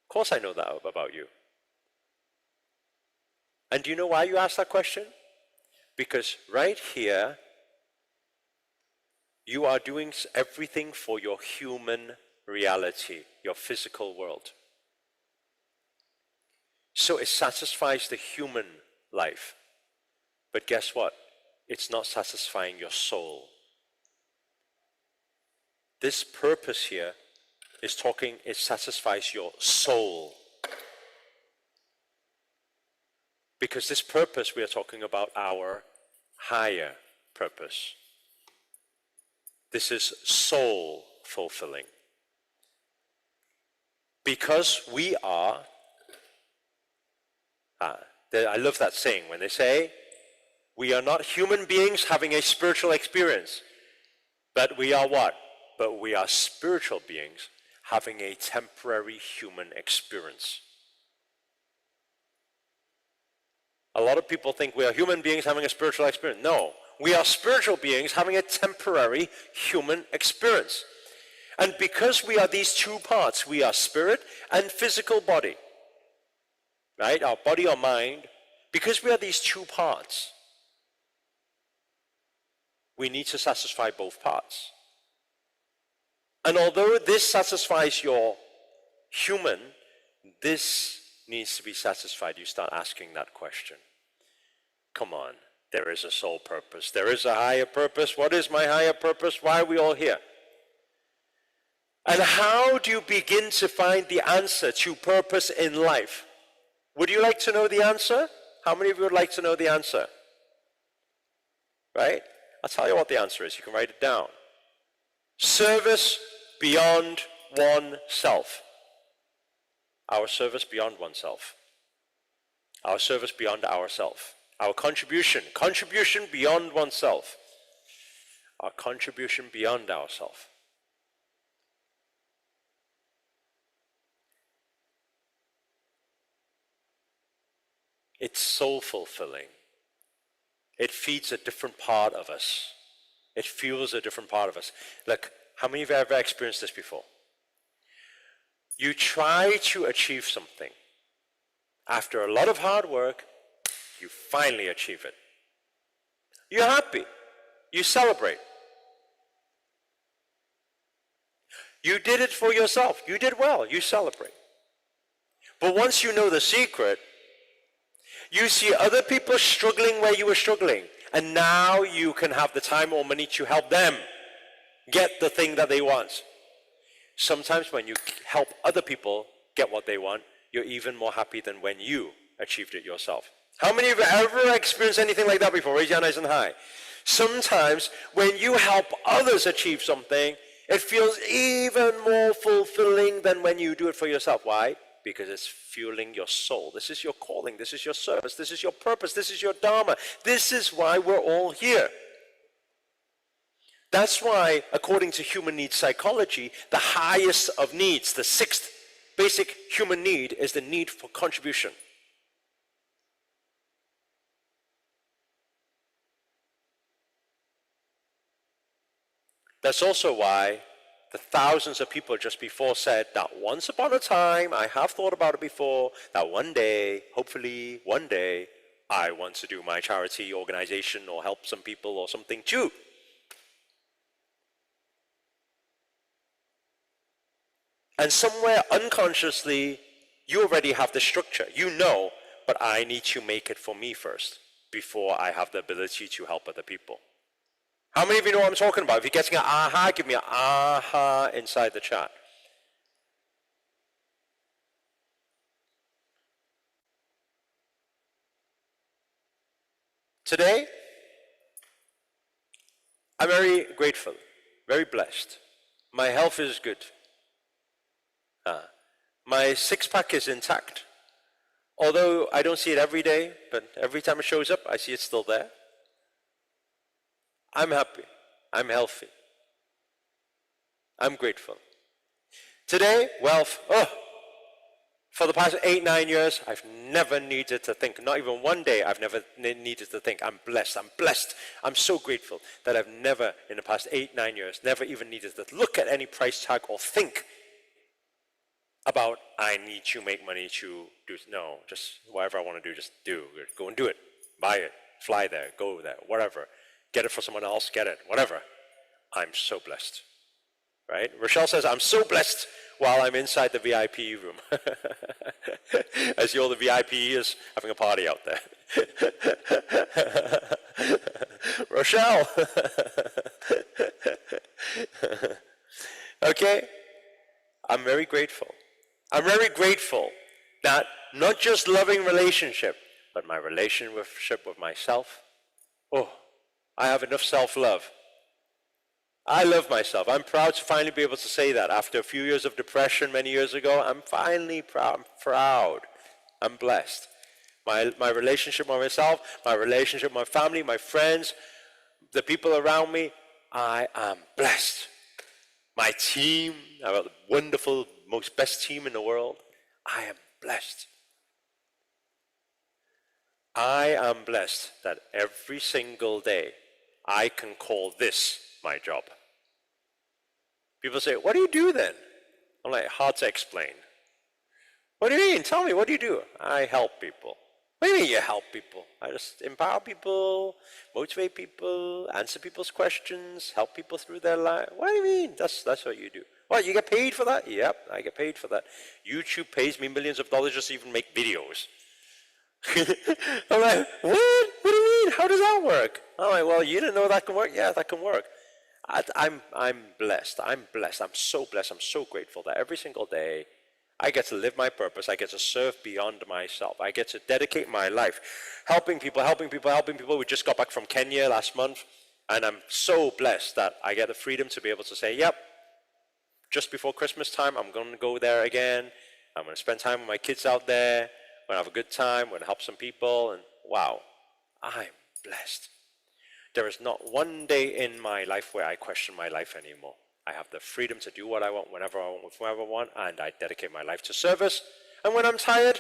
Of course I know that about you. And do you know why you asked that question? Because right here, you are doing everything for your human reality, your physical world. So it satisfies the human life. But guess what? It's not satisfying your soul. This purpose here it satisfies your soul. Because this purpose, we are talking about our higher purpose. This is soul fulfilling. Because we are, I love that saying when they say, we are not human beings having a spiritual experience, but we are what? But we are spiritual beings having a temporary human experience. A lot of people think we are human beings having a spiritual experience. No, we are spiritual beings having a temporary human experience. And because we are these two parts, we are spirit and physical body, right? Our body or mind, because we are these two parts, we need to satisfy both parts. And although this satisfies your human, this needs to be satisfied. You start asking that question. Come on, there is a soul purpose. There is a higher purpose. What is my higher purpose? Why are we all here? And how do you begin to find the answer to purpose in life? Would you like to know the answer? How many of you would like to know the answer? Right? I'll tell you what the answer is. You can write it down. Service beyond oneself. Our service beyond oneself. Our service beyond ourself. Our contribution beyond oneself. Our contribution beyond ourself. It's soul fulfilling. It feeds a different part of us. It fuels a different part of us. Look, how many of you have ever experienced this before? You try to achieve something. After a lot of hard work, you finally achieve it. You're happy. You celebrate. You did it for yourself. You did well. You celebrate. But once you know the secret, you see other people struggling where you were struggling. And now you can have the time or money to help them get the thing that they want. Sometimes when you help other people get what they want, you're even more happy than when you achieved it yourself. How many of you have ever experienced anything like that before? Raise your hand nice and high. Sometimes when you help others achieve something, it feels even more fulfilling than when you do it for yourself. Why? Because it's fueling your soul. This is your calling. This is your service. This is your purpose. This is your dharma. This is why we're all here. That's why, according to human needs psychology, the highest of needs, the sixth basic human need, is the need for contribution. That's also why the thousands of people just before said that once upon a time, I have thought about it before, that one day, hopefully one day, I want to do my charity organization or help some people or something too. And somewhere unconsciously, you already have the structure. You know, but I need to make it for me first before I have the ability to help other people. How many of you know what I'm talking about? If you're getting an aha, give me an aha inside the chat. Today, I'm very grateful, very blessed. My health is good. My six-pack is intact. Although I don't see it every day, but every time it shows up, I see it's still there. I'm happy. I'm healthy. I'm grateful. Today, wealth. For the past 8-9 years, I've never needed to think. Not even one day I've never needed to think. I'm blessed. I'm blessed. I'm so grateful that I've never, in the past 8-9 years, never even needed to look at any price tag or think about, I need to make money to do. No, just whatever I want to do, just do. Go and do it. Buy it. Fly there. Go there. Whatever. Get it for someone else. Get it. Whatever. I'm so blessed. Right? Rochelle says, I'm so blessed while I'm inside the VIP room. As the VIP is having a party out there. Rochelle. Okay? I'm very grateful. I'm very grateful that not just loving relationship, but my relationship with myself. I have enough self-love. I love myself. I'm proud to finally be able to say that. After a few years of depression many years ago, I'm finally proud. I'm proud. I'm blessed. My relationship with myself, my relationship with my family, my friends, the people around me, I am blessed. My team, I have a wonderful, most best team in the world. I am blessed. I am blessed that every single day I can call this my job. People say, what do you do then? I'm like, hard to explain. What do you mean? Tell me, what do you do? I help people. What do you mean you help people? I just empower people, motivate people, answer people's questions, help people through their life. What do you mean? That's what you do. What, you get paid for that? Yep, I get paid for that. YouTube pays me millions of dollars just to even make videos. I'm like, what? What do you mean? How does that work? I'm like, well, you didn't know that can work? Yeah, that can work. I'm blessed. I'm blessed. I'm so blessed. I'm so grateful that every single day I get to live my purpose. I get to serve beyond myself. I get to dedicate my life helping people. We just got back from Kenya last month, and I'm so blessed that I get the freedom to be able to say, yep, just before Christmas time, I'm going to go there again. I'm going to spend time with my kids out there. I'm going to have a good time. I'm going to help some people. And wow, I'm blessed. There is not one day in my life where I question my life anymore. I have the freedom to do what I want, whenever I want, with whoever I want, and I dedicate my life to service. And when I'm tired,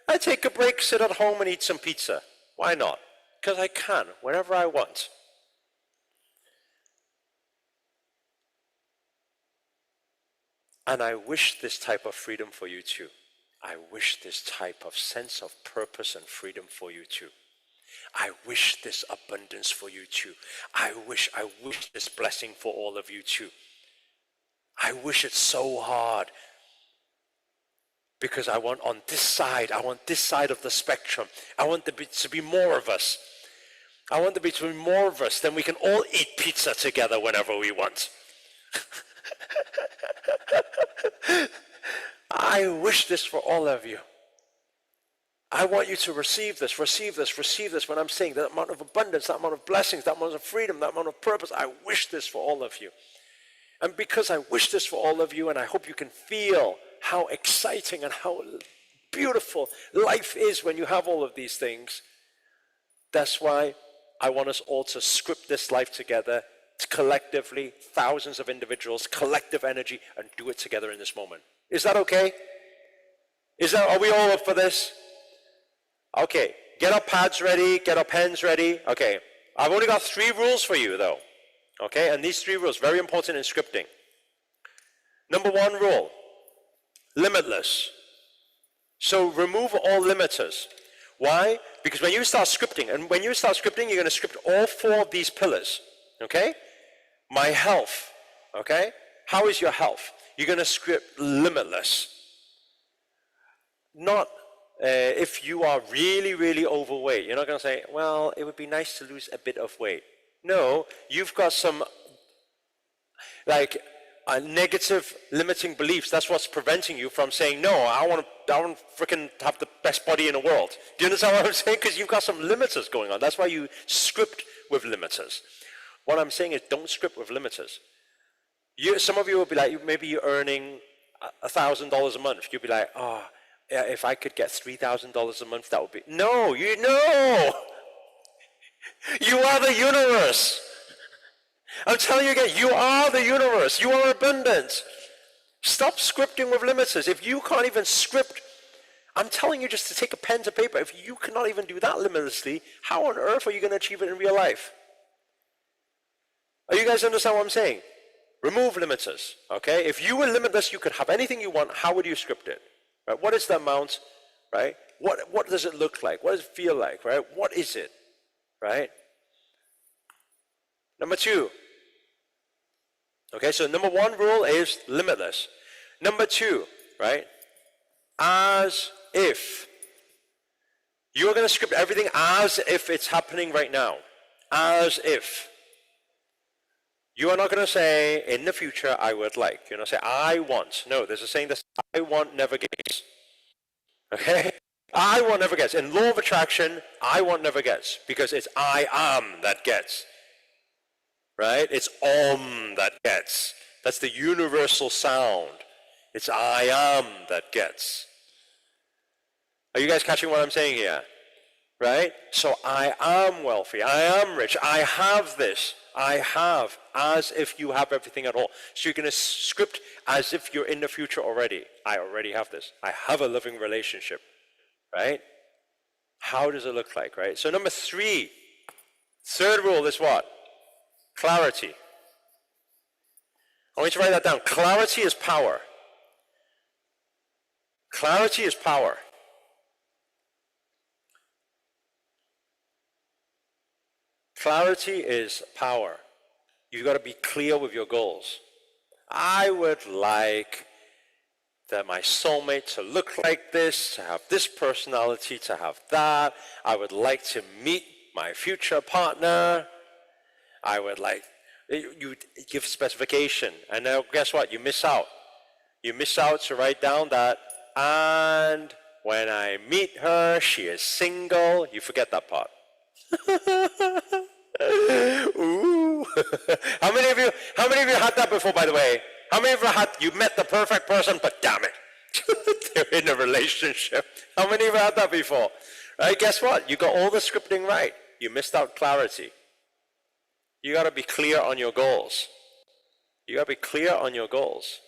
I take a break, sit at home, and eat some pizza. Why not? Because I can, whenever I want. And I wish this type of freedom for you too. I wish this type of sense of purpose and freedom for you too. I wish this abundance for you too. I wish this blessing for all of you too. I wish it so hard. Because I want on this side of the spectrum, I want there to be more of us. I want there to be more of us, then we can all eat pizza together whenever we want. I wish this for all of you. I want you to receive this when I'm saying that amount of abundance, that amount of blessings, that amount of freedom, that amount of purpose. I wish this for all of you. And because I wish this for all of you, and I hope you can feel how exciting and how beautiful life is when you have all of these things, that's why I want us all to script this life together, collectively, thousands of individuals, collective energy, and do it together in this moment. Is that okay? Are we all up for this? Okay, get our pads ready, get our pens ready. Okay, I've only got 3 rules for you though. Okay, and these 3 rules, very important in scripting. Number 1 rule, limitless. So remove all limiters. Why? Because when you start scripting, you're going to script all 4 of these pillars. Okay? My health. Okay? How is your health? You're going to script limitless. Not if you are really, really overweight. You're not going to say, well, it would be nice to lose a bit of weight. No, you've got some, like, negative limiting beliefs. That's what's preventing you from saying, no, I want to freaking have the best body in the world. Do you understand what I'm saying? Because you've got some limiters going on. That's why you script with limiters. What I'm saying is don't script with limiters. Some of you will be like, maybe you're earning $1,000 a month. You'll be like, oh, yeah, if I could get $3,000 a month, that would be... No, you know. You are the universe. I'm telling you again, you are the universe. You are abundant. Stop scripting with limiters. If you can't even script, I'm telling you just to take a pen to paper. If you cannot even do that limitlessly, how on earth are you going to achieve it in real life? Are you guys understand what I'm saying? Remove limiters, okay? If you were limitless, you could have anything you want. How would you script it? Right? What is the amount, right? What does it look like? What does it feel like, right? What is it, right? Number 2. Okay, so number 1 rule is limitless. Number 2, right? As if. You're going to script everything as if it's happening right now. As if. You are not going to say, in the future, I would like. You're not say, I want. No, there's a saying that I want never gets. Okay? I want never gets. In law of attraction, I want never gets. Because it's I am that gets. Right? It's that gets. That's the universal sound. It's I am that gets. Are you guys catching what I'm saying here? Right? So I am wealthy. I am rich. I have this. I have, as if you have everything at all. So you're going to script as if you're in the future already. I already have this. I have a loving relationship. Right? How does it look like, right? So number 3, third rule is what? Clarity. I want you to write that down. Clarity is power. Clarity is power. Clarity is power. You've got to be clear with your goals. I would like that my soulmate to look like this, to have this personality, to have that. I would like to meet my future partner. I would like, you give specification. And now guess what? You miss out. You miss out to write down that, and when I meet her, she is single. You forget that part. Ooh. How many of you had that before, by the way? How many of you met the perfect person, but damn it, they're in a relationship? How many of you had that before? Right? Guess what? You got all the scripting right. You missed out clarity. You got to be clear on your goals. You got to be clear on your goals.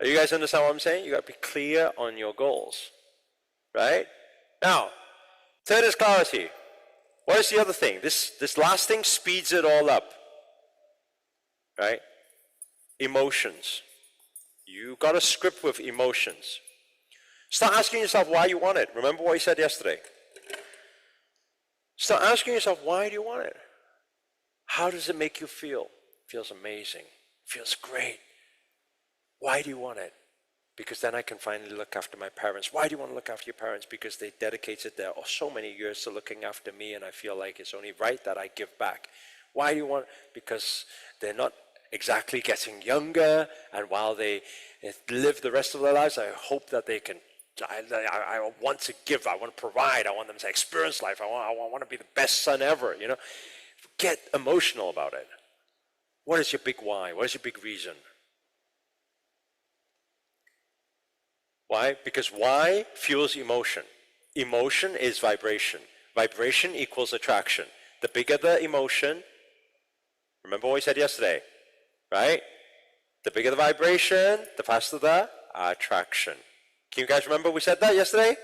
Are you guys understand what I'm saying? You got to be clear on your goals. Right? Now, third is clarity. What is the other thing? This last thing speeds it all up. Right? Emotions. You got to script with emotions. Start asking yourself why you want it. Remember what I said yesterday. Start asking yourself, why do you want it? How does it make you feel? It feels amazing. It feels great. Why do you want it? Because then I can finally look after my parents. Why do you want to look after your parents? Because they dedicated their so many years to looking after me, and I feel like it's only right that I give back. Why do you want? Because they're not exactly getting younger, and while they live the rest of their lives, I hope that they can. I want to give. I want to provide. I want them to experience life. I want to be the best son ever. You know, get emotional about it. What is your big why? What is your big reason? Why? Because why fuels emotion. Emotion is vibration. Vibration equals attraction. The bigger the emotion, remember what we said yesterday, right? The bigger the vibration, the faster the attraction. Can you guys remember we said that yesterday?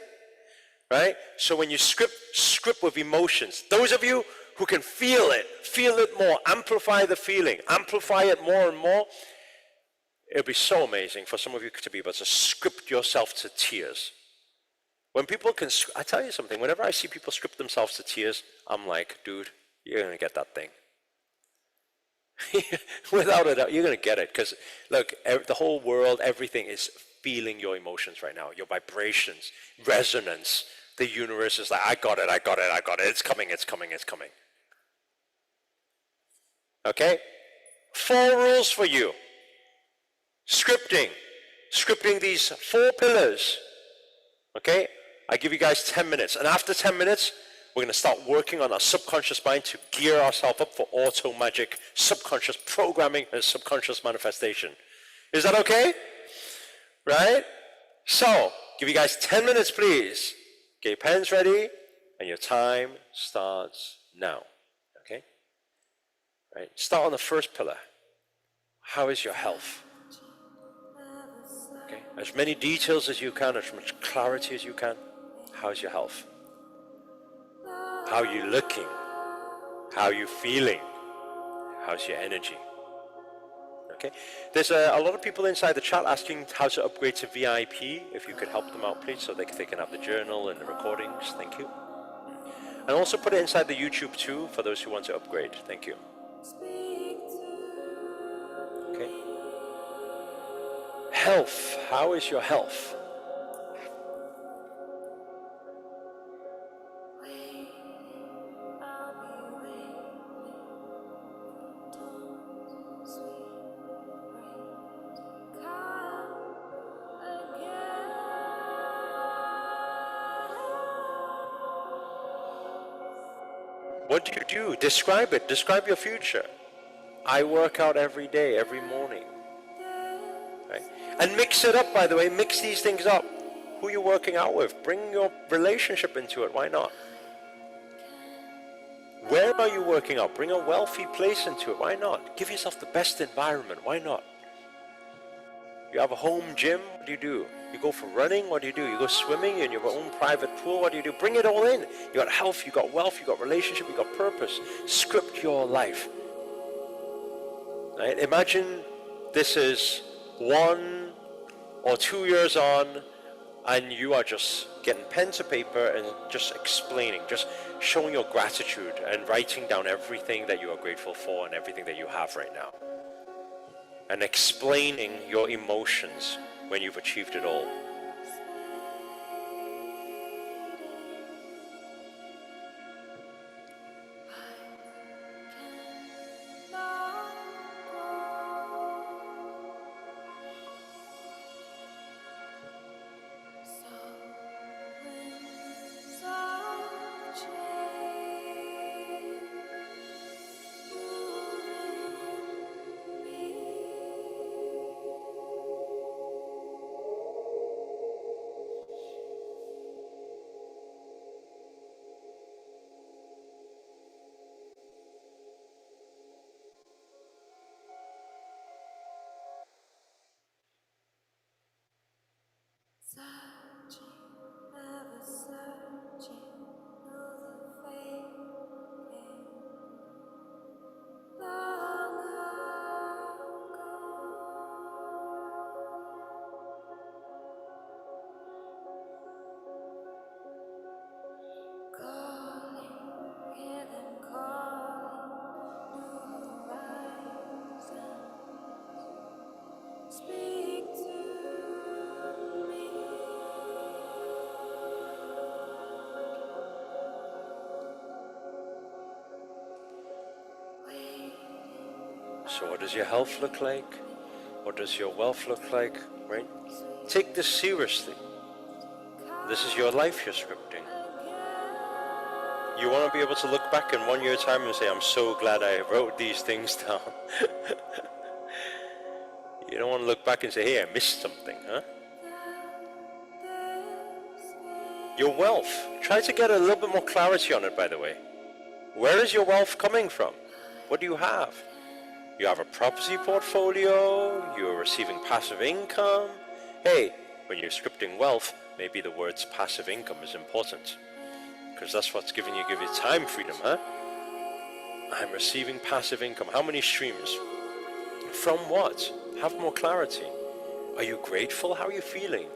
Right? So when you script with emotions, those of you who can feel it more, amplify the feeling, amplify it more and more, it'll be so amazing for some of you to be able to script yourself to tears. When people can, I tell you something, whenever I see people script themselves to tears, I'm like, dude, you're going to get that thing. Without a doubt, you're going to get it. Because, look, the whole world, everything is feeling your emotions right now, your vibrations, resonance. The universe is like, I got it. It's coming. Okay? 4 rules for you. Scripting these 4 pillars. Okay? I give you guys 10 minutes. And after 10 minutes, we're going to start working on our subconscious mind to gear ourselves up for auto magic, subconscious programming, and subconscious manifestation. Is that okay? Right? So, give you guys 10 minutes, please. Get your pens ready, and your time starts now. Okay? Right? Start on the first pillar. How is your health? Okay? As many details as you can, as much clarity as you can. How's your health? How are you looking? How are you feeling? How's your energy? Okay. There's a lot of people inside the chat asking how to upgrade to VIP. If you could help them out, please, so they can have the journal and the recordings. Thank you. And also put it inside the YouTube too, for those who want to upgrade. Thank you. Okay. Health. How is your health? What do you do? Describe it. Describe your future. I work out every day, every morning. Right? And mix it up, by the way. Mix these things up. Who you're working out with. Bring your relationship into it. Why not? Where are you working out? Bring a wealthy place into it. Why not? Give yourself the best environment. Why not? You have a home gym. What do? You go for running. What do? You go swimming in your own private pool. What do? Bring it all in. You got health. You got wealth. You got relationship. You got purpose. Script your life. Right? Imagine this is 1 or 2 years on, and you are just getting pen to paper and just explaining, just showing your gratitude and writing down everything that you are grateful for and everything that you have right now. And explaining your emotions when you've achieved it all. So what does your health look like? What does your wealth look like? Right? Take this seriously. This is your life you're scripting. You want to be able to look back in 1 year's time and say, I'm so glad I wrote these things down. You don't want to look back and say, hey, I missed something, huh? Your wealth. Try to get a little bit more clarity on it, by the way. Where is your wealth coming from? What do you have? You have a property portfolio, you're receiving passive income. Hey, when you're scripting wealth, maybe the words passive income is important. Because that's what's giving you time freedom, huh? I'm receiving passive income. How many streams? From what? Have more clarity. Are you grateful? How are you feeling?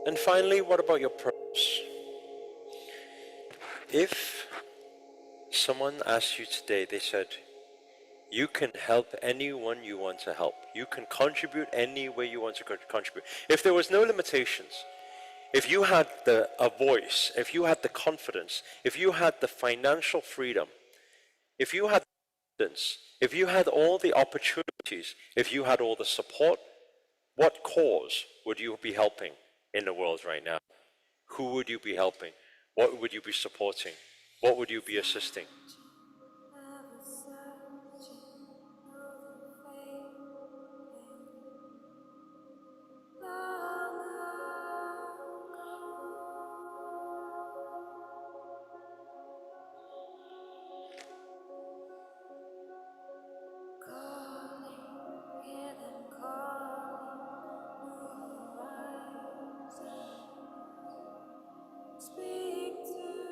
And finally, what about your purpose? If someone asked you today, they said, you can help anyone you want to help. You can contribute any way you want to contribute. If there was no limitations, if you had a voice, if you had the confidence, if you had the financial freedom, if you had the confidence, if you had all the opportunities, if you had all the support, what cause would you be helping in the world right now? Who would you be helping? What would you be supporting? What would you be assisting?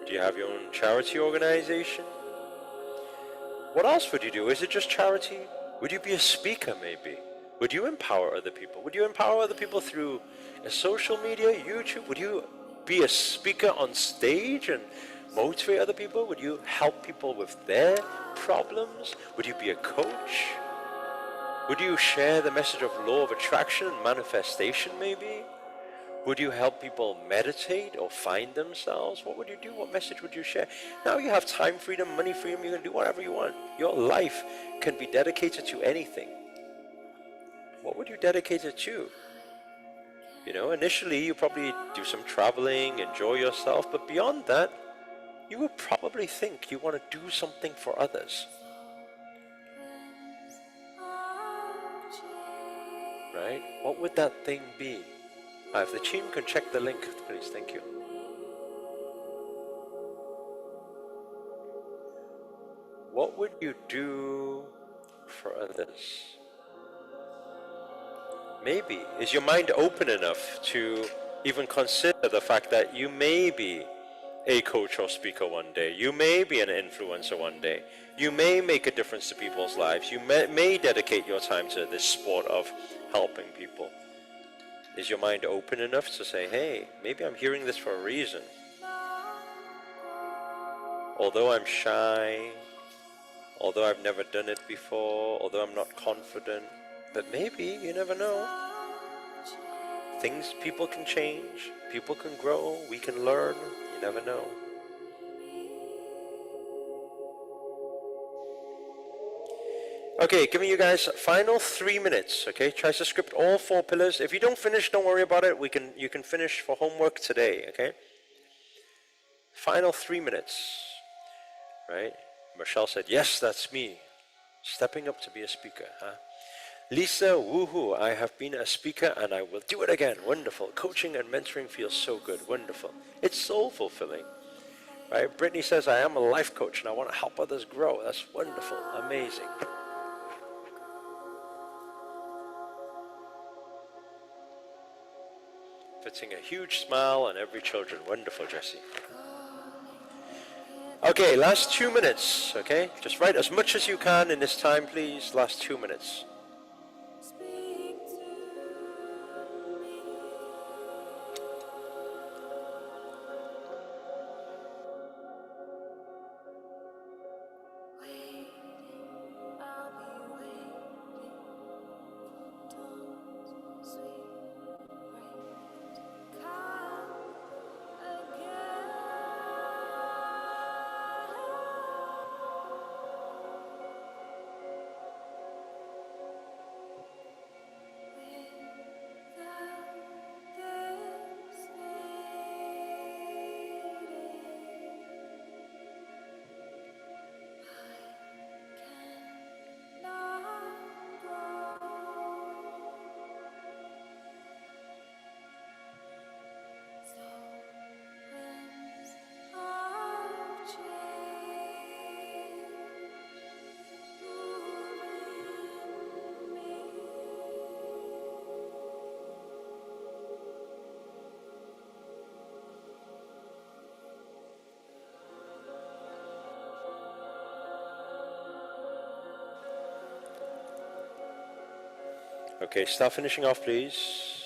Do you have your own charity organization? What else would you do? Is it just charity? Would you be a speaker maybe? Would you empower other people? Would you empower other people through social media, YouTube? Would you be a speaker on stage and motivate other people? Would you help people with their problems? Would you be a coach? Would you share the message of law of attraction and manifestation maybe? Would you help people meditate or find themselves? What would you do? What message would you share? Now you have time freedom, money freedom, you can do whatever you want. Your life can be dedicated to anything. What would you dedicate it to? You know, initially you probably do some traveling, enjoy yourself, but beyond that, you would probably think you want to do something for others. Right? What would that thing be? If the team can check the link, please, thank you. What would you do for others? Maybe. Is your mind open enough to even consider the fact that you may be a coach or speaker one day? You may be an influencer one day. You may make a difference to people's lives. You may dedicate your time to this sport of helping people. Is your mind open enough to say, hey, maybe I'm hearing this for a reason? Although I'm shy, although I've never done it before, although I'm not confident, but maybe, you never know. People can change, people can grow, we can learn, you never know. Okay, giving you guys final 3 minutes, okay? Try to script all 4 pillars. If you don't finish, don't worry about it. You can finish for homework today, okay? Final 3 minutes, right? Michelle said, yes, that's me. Stepping up to be a speaker, huh? Lisa, woohoo, I have been a speaker and I will do it again. Wonderful. Coaching and mentoring feels so good. Wonderful. It's soul fulfilling, right? Brittany says, I am a life coach and I want to help others grow. That's wonderful. Amazing. Putting a huge smile on every children. Wonderful, Jessie. Okay, last 2 minutes, okay? Just write as much as you can in this time, please. Last 2 minutes. Okay, start finishing off, please.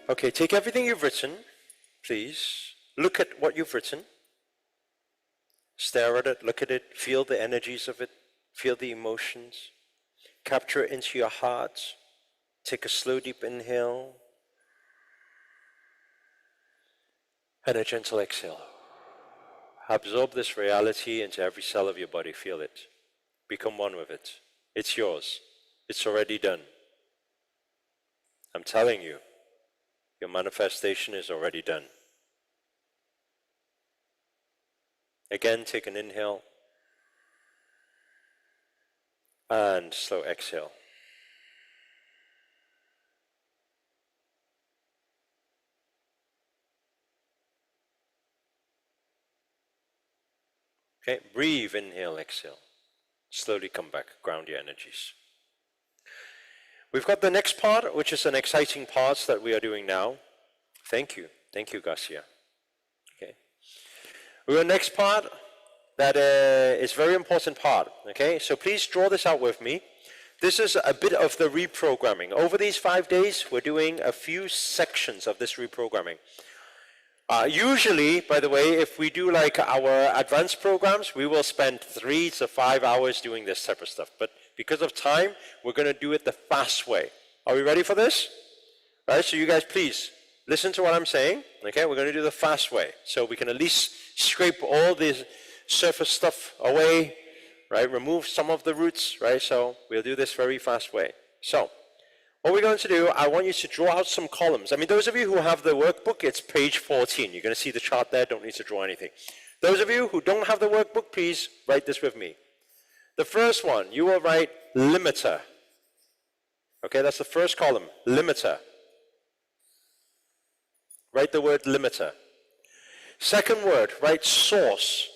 Okay, take everything you've written, please. Look at what you've written. Stare at it, look at it, feel the energies of it, feel the emotions. Capture it into your heart. Take a slow, deep inhale. And a gentle exhale. Absorb this reality into every cell of your body. Feel it. Become one with it. It's yours. It's already done. I'm telling you, your manifestation is already done. Again, take an inhale. And slow exhale. Okay, breathe, inhale, exhale. Slowly come back, ground your energies. We've got the next part, which is an exciting part that we are doing now. Thank you, Garcia. Okay, we're on the next part that is a very important part. Okay, so please draw this out with me. This is a bit of the reprogramming. Over these 5 days, we're doing a few sections of this reprogramming. Usually, by the way, if we do like our advanced programs, we will spend 3 to 5 hours doing this type of stuff. But because of time, we're going to do it the fast way. Are we ready for this? Right, so you guys please listen to what I'm saying. Okay, we're going to do the fast way. So we can at least scrape all this surface stuff away, right? Remove some of the roots, right? So we'll do this very fast way. So what we're going to do, I want you to draw out some columns. I mean, those of you who have the workbook, it's page 14. You're going to see the chart there, don't need to draw anything. Those of you who don't have the workbook, please write this with me. The first one, you will write limiter. Okay, that's the first column, limiter. Write the word limiter. Second word, write source.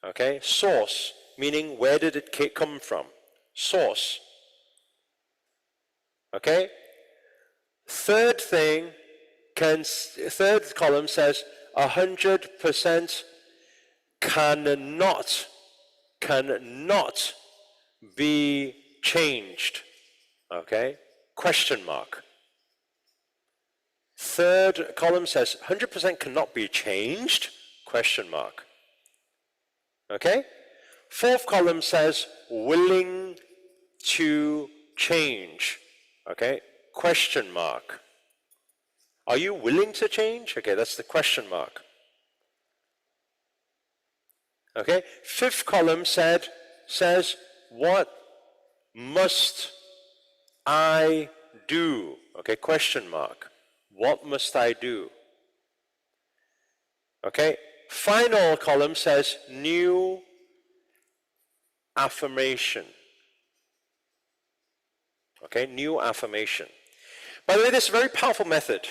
Okay, source, meaning where did it come from? Source. Okay? Third column says 100% cannot be changed. Okay? Question mark. Third column says 100% cannot be changed. Question mark. Okay? Fourth column says willing to change. Okay, question mark. Are you willing to change? Okay, that's the question mark. Okay, fifth column says, what must I do? Okay, question mark. What must I do? Okay, final column says new affirmation. Okay, new affirmation. By the way, this is a very powerful method.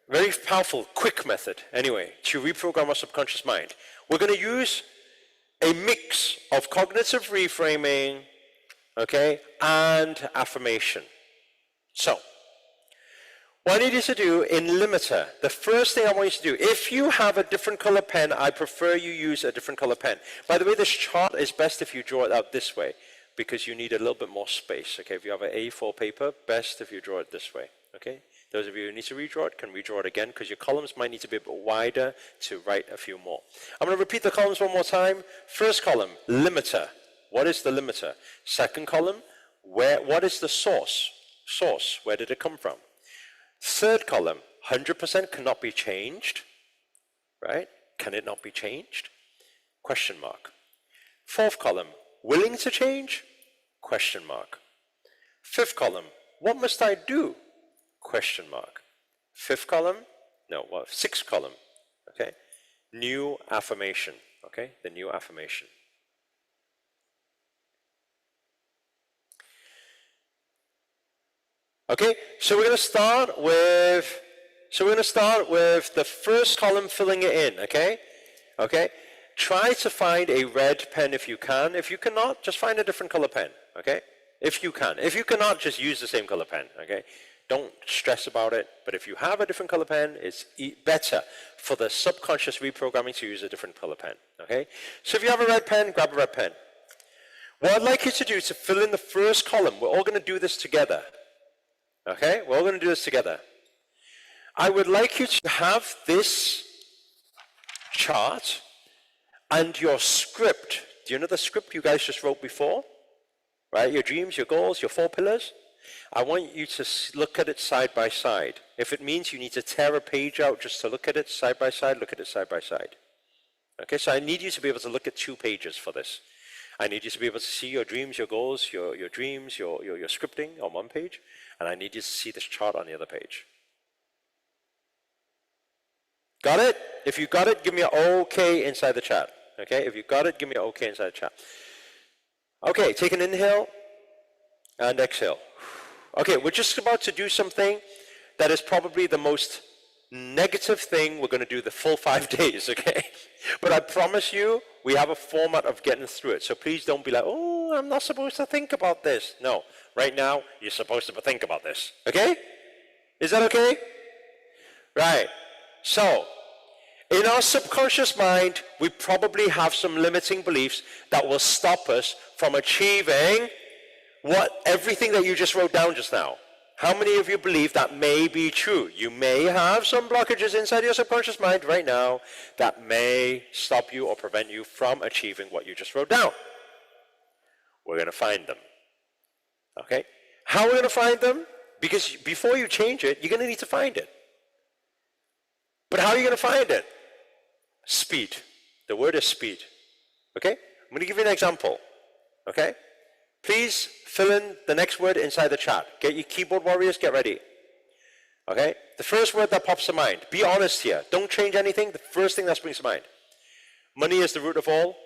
Very powerful, quick method, anyway, to reprogram our subconscious mind. We're going to use a mix of cognitive reframing, okay, and affirmation. So, what I need you to do in limiter, the first thing I want you to do, if you have a different color pen, I prefer you use a different color pen. By the way, this chart is best if you draw it out this way, because you need a little bit more space. Okay, if you have an A4 paper, best if you draw it this way. Okay, those of you who need to redraw it can redraw it again, because your columns might need to be a bit wider to write a few more. I'm going to repeat the columns one more time. First column, limiter. What is the limiter? Second column, what is the source? Source, where did it come from? Third column, 100% cannot be changed. Right? Can it not be changed? Question mark. Fourth column, willing to change? Question mark. Fifth column, what must I do? Question mark. Sixth column, okay? New affirmation, okay? The new affirmation. Okay, so we're going to start with the first column, filling it in, okay? Okay? Try to find a red pen if you can. If you cannot, just find a different color pen, okay? If you can. If you cannot, just use the same color pen, okay? Don't stress about it, but if you have a different color pen, it's better for the subconscious reprogramming to use a different color pen, okay? So if you have a red pen, grab a red pen. What I'd like you to do is to fill in the first column. We're all going to do this together, Okay, we're all going to do this together. I would like you to have this chart and your script. Do you know the script you guys just wrote before? Right, your dreams, your goals, your 4 pillars. I want you to look at it side by side. If it means you need to tear a page out just to look at it side by side, look at it side by side. Okay, so I need you to be able to look at 2 pages for this. I need you to be able to see your dreams, your goals, your dreams, your scripting on one page, and I need you to see this chart on the other page. Got it? If you got it, give me an OK inside the chat. Okay, if you got it, give me an OK inside the chat. Okay, take an inhale and exhale. Okay, we're just about to do something that is probably the most negative thing we're going to do the full 5 days, okay? But I promise you, we have a format of getting through it. So please don't be like, oh, I'm not supposed to think about this. No, right now, you're supposed to think about this, okay? Is that okay? Right, so in our subconscious mind, we probably have some limiting beliefs that will stop us from achieving everything that you just wrote down just now. How many of you believe that may be true? You may have some blockages inside your subconscious mind right now that may stop you or prevent you from achieving what you just wrote down. We're going to find them. Okay? How are we going to find them? Because before you change it, you're going to need to find it. But how are you going to find it? Speed. The word is speed. Okay? I'm going to give you an example. Okay? Please fill in the next word inside the chat. Get your keyboard warriors, get ready. Okay? The first word that pops to mind. Be honest here. Don't change anything. The first thing that springs to mind. Money is the root of all.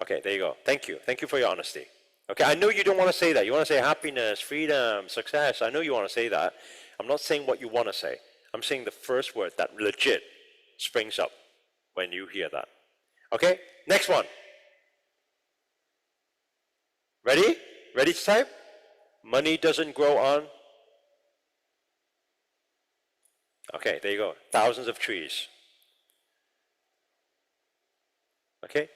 Okay, there you go. Thank you. Thank you for your honesty. Okay, I know you don't want to say that. You want to say happiness, freedom, success. I know you want to say that. I'm not saying what you want to say. I'm saying the first word that legit springs up when you hear that. Okay, next one. Ready? Ready to type? Money doesn't grow on. Okay, there you go. Thousands of trees. Okay?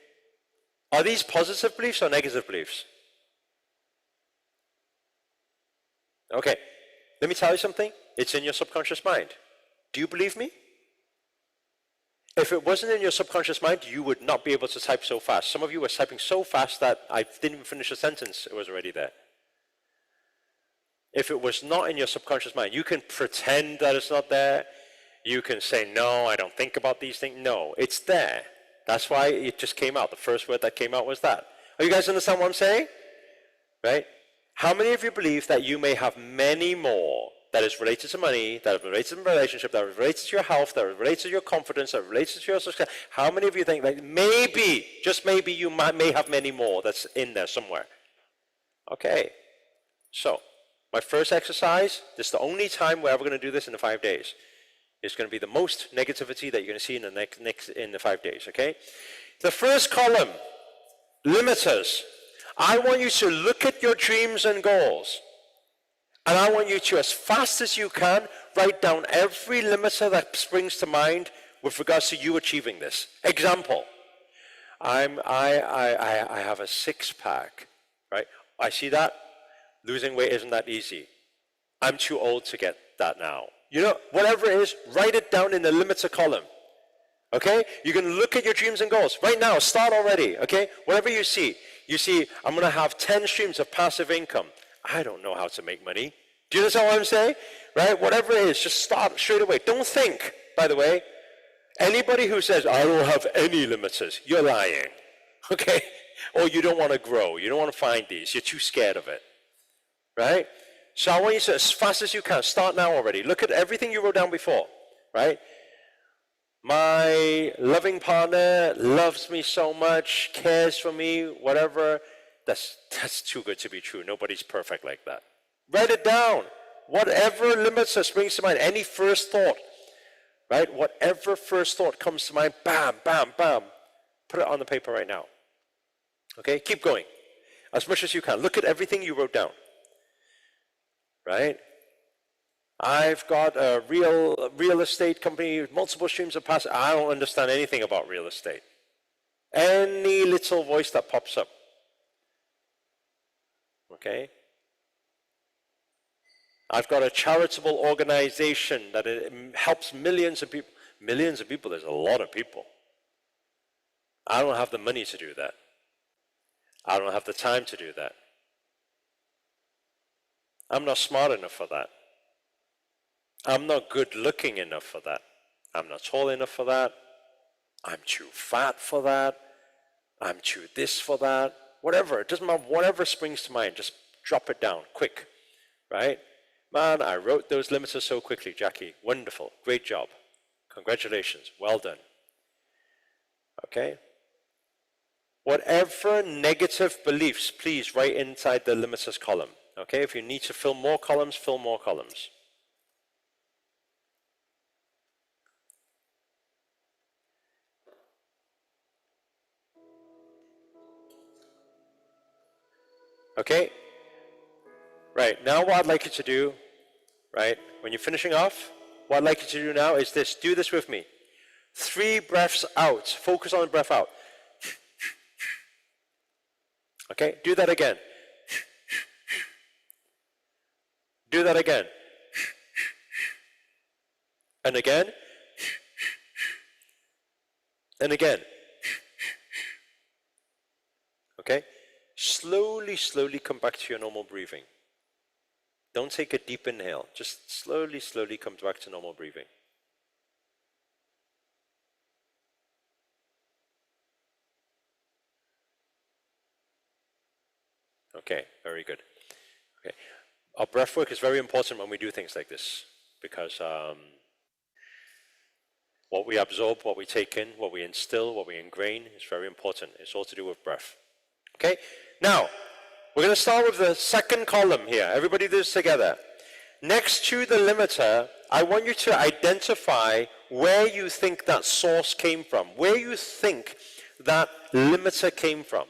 Are these positive beliefs or negative beliefs? Okay, let me tell you something. It's in your subconscious mind. Do you believe me? If it wasn't in your subconscious mind, you would not be able to type so fast. Some of you were typing so fast that I didn't even finish a sentence. It was already there. If it was not in your subconscious mind, you can pretend that it's not there. You can say, no, I don't think about these things. No, it's there. That's why it just came out. The first word that came out was that. Are you guys understand what I'm saying? Right? How many of you believe that you may have many more that is related to money, that is related to relationship, that is related to your health, that is related to your confidence, that is related to your success? How many of you think that maybe, just maybe, you may have many more that's in there somewhere? Okay. So, my first exercise, this is the only time we're ever going to do this in the 5 days. It's going to be the most negativity that you're going to see in the 5 days, okay? The first column, limiters. I want you to look at your dreams and goals. And I want you to, as fast as you can, write down every limiter that springs to mind with regards to you achieving this. Example, I have a 6-pack, right? I see that. Losing weight isn't that easy. I'm too old to get that now. You know, whatever it is, write it down in the limiter column. Okay? You can look at your dreams and goals. Right now, start already, okay? Whatever you see, I'm going to have 10 streams of passive income. I don't know how to make money. Do you understand what I'm saying? Right? Whatever it is, just start straight away. Don't think, by the way. Anybody who says, I don't have any limiters, you're lying. Okay? Or you don't want to grow. You don't want to find these. You're too scared of it. Right? So I want you to, as fast as you can, start now already. Look at everything you wrote down before. Right? My loving partner loves me so much, cares for me, whatever. That's too good to be true. Nobody's perfect like that. Write it down. Whatever limits springs to mind, any first thought, right? Whatever first thought comes to mind, bam, bam, bam. Put it on the paper right now. Okay, keep going. As much as you can. Look at everything you wrote down. Right? I've got a real estate company with multiple streams of passive. I don't understand anything about real estate. Any little voice that pops up. Okay? I've got a charitable organization that helps millions of people. Millions of people is a lot of people. I don't have the money to do that. I don't have the time to do that. I'm not smart enough for that. I'm not good looking enough for that. I'm not tall enough for that. I'm too fat for that. I'm too this for that. Whatever, it doesn't matter, whatever springs to mind, just drop it down, quick, right? Man, I wrote those limiters so quickly, Jackie. Wonderful, great job. Congratulations, well done. Okay? Whatever negative beliefs, please write inside the limiters column. Okay, if you need to fill more columns, fill more columns. Okay? Right, now what I'd like you to do, right, when you're finishing off, what I'd like you to do now is this. Do this with me. 3 breaths out. Focus on the breath out. Okay, do that again. Do that again. And again. And again. Okay? Slowly, slowly come back to your normal breathing. Don't take a deep inhale. Just slowly, slowly come back to normal breathing. Okay, very good. Okay. Our breath work is very important when we do things like this because what we absorb, what we take in, what we instill, what we ingrain is very important. It's all to do with breath. Okay? Now, we're going to start with the second column here. Everybody do this together. Next to the limiter, I want you to identify where you think that source came from, where you think that limiter came from.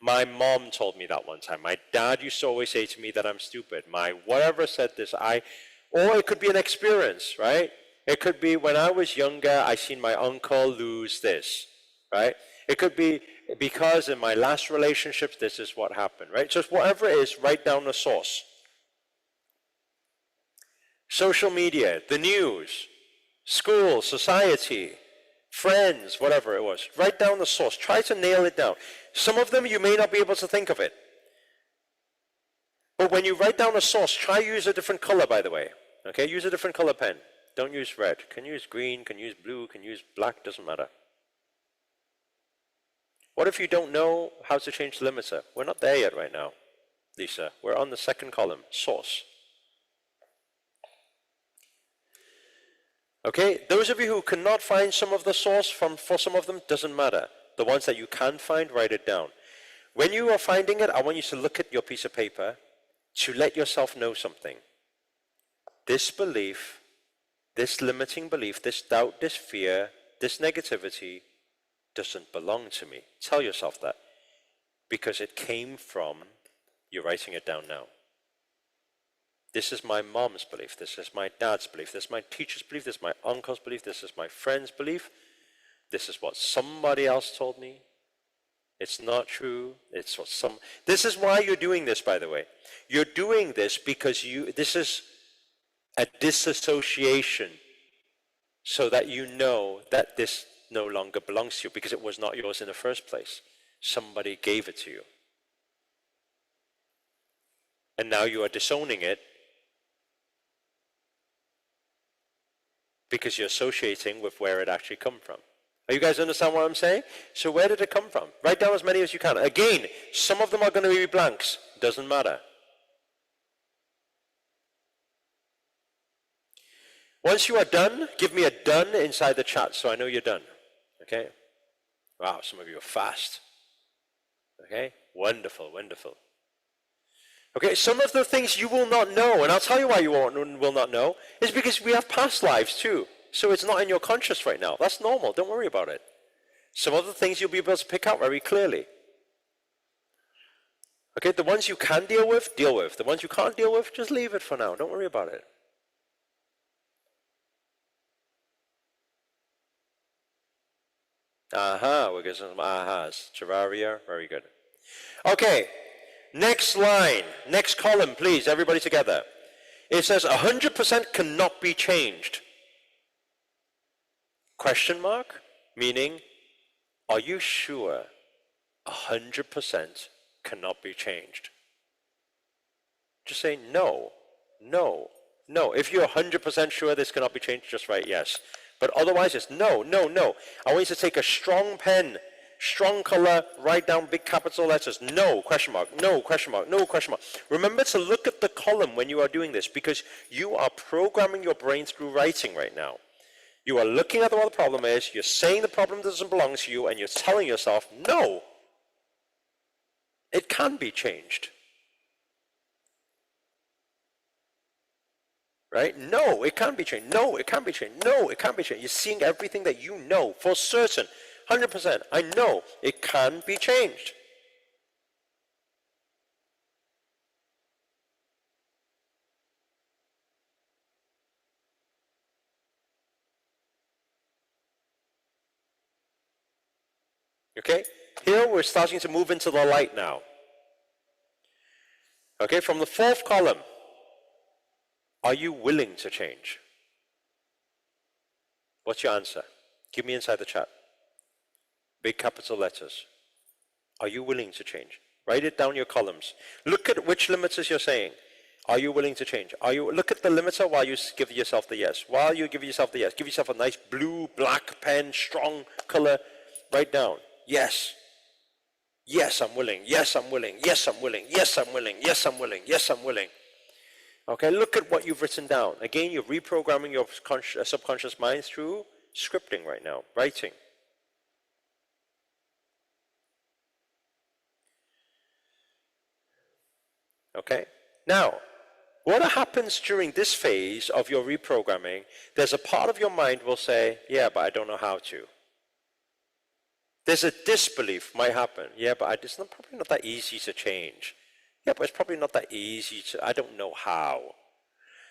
My mom told me that one time. My dad used to always say to me that I'm stupid. My whatever said this, or it could be an experience, right? It could be when I was younger, I seen my uncle lose this, right? It could be because in my last relationships, this is what happened, right? Just whatever it is, write down the source. Social media, the news, school, society, friends, whatever it was. Write down the source. Try to nail it down. Some of them you may not be able to think of it. But when you write down a source, try use a different color, by the way. Okay, use a different color pen. Don't use red. Can use green, can use blue, can use black, doesn't matter. What if you don't know how to change the limiter? We're not there yet right now, Lisa. We're on the second column, source. Okay, those of you who cannot find some of the source for some of them, doesn't matter. The ones that you can find, write it down. When you are finding it, I want you to look at your piece of paper to let yourself know something. This belief, this limiting belief, this doubt, this fear, this negativity doesn't belong to me. Tell yourself that. Because it came from, you're writing it down now. This is my mom's belief. This is my dad's belief. This is my teacher's belief. This is my uncle's belief. This is my friend's belief. This is what somebody else told me. It's not true. It's what this is why you're doing this, by the way. You're doing this because this is a disassociation so that you know that this no longer belongs to you because it was not yours in the first place. Somebody gave it to you. And now you are disowning it because you're associating with where it actually come from. Are you guys understand what I'm saying? So where did it come from? Write down as many as you can. Again, some of them are going to be blanks. Doesn't matter. Once you are done, give me a done inside the chat so I know you're done. Okay? Wow, some of you are fast. Okay? Wonderful, wonderful. Okay, some of the things you will not know, and I'll tell you why you will not know, is because we have past lives too. So it's not in your conscious right now. That's normal. Don't worry about it. Some of the things you'll be able to pick out very clearly. Okay, the ones you can deal with, deal with. The ones you can't deal with, just leave it for now. Don't worry about it. Aha, we're getting some ahas. Terraria, very good. Okay, next line, next column, please, everybody together. It says 100% cannot be changed. Question mark, meaning, are you sure 100% cannot be changed? Just say no, no, no. If you're 100% sure this cannot be changed, just write yes. But otherwise it's no, no, no. I want you to take a strong pen, strong color, write down big capital letters, no, question mark, no, question mark, no, question mark. Remember to look at the column when you are doing this, because you are programming your brain through writing right now. You are looking at what the problem is, you're saying the problem doesn't belong to you, and you're telling yourself, no, it can be changed. Right? No, it can't be changed. No, it can't be changed. No, it can't be changed. You're seeing everything that you know for certain. 100%. I know it can be changed. Okay? Here we're starting to move into the light now. Okay, from the fourth column, are you willing to change? What's your answer? Give me inside the chat. Big capital letters. Are you willing to change? Write it down your columns. Look at which limiters you're saying. Are you willing to change? Look at the limiter while you give yourself the yes. While you give yourself the yes, give yourself a nice blue, black pen, strong color. Write down, yes. Yes, I'm willing. Yes, I'm willing. Yes, I'm willing. Yes, I'm willing. Yes, I'm willing. Yes, I'm willing. Okay, look at what you've written down. Again, you're reprogramming your subconscious mind through scripting right now, writing. Okay, now, what happens during this phase of your reprogramming, there's a part of your mind will say, yeah, but I don't know how to. There's a disbelief might happen. Yeah, but it's probably not that easy to change. Yeah, but it's probably not that easy to, I don't know how.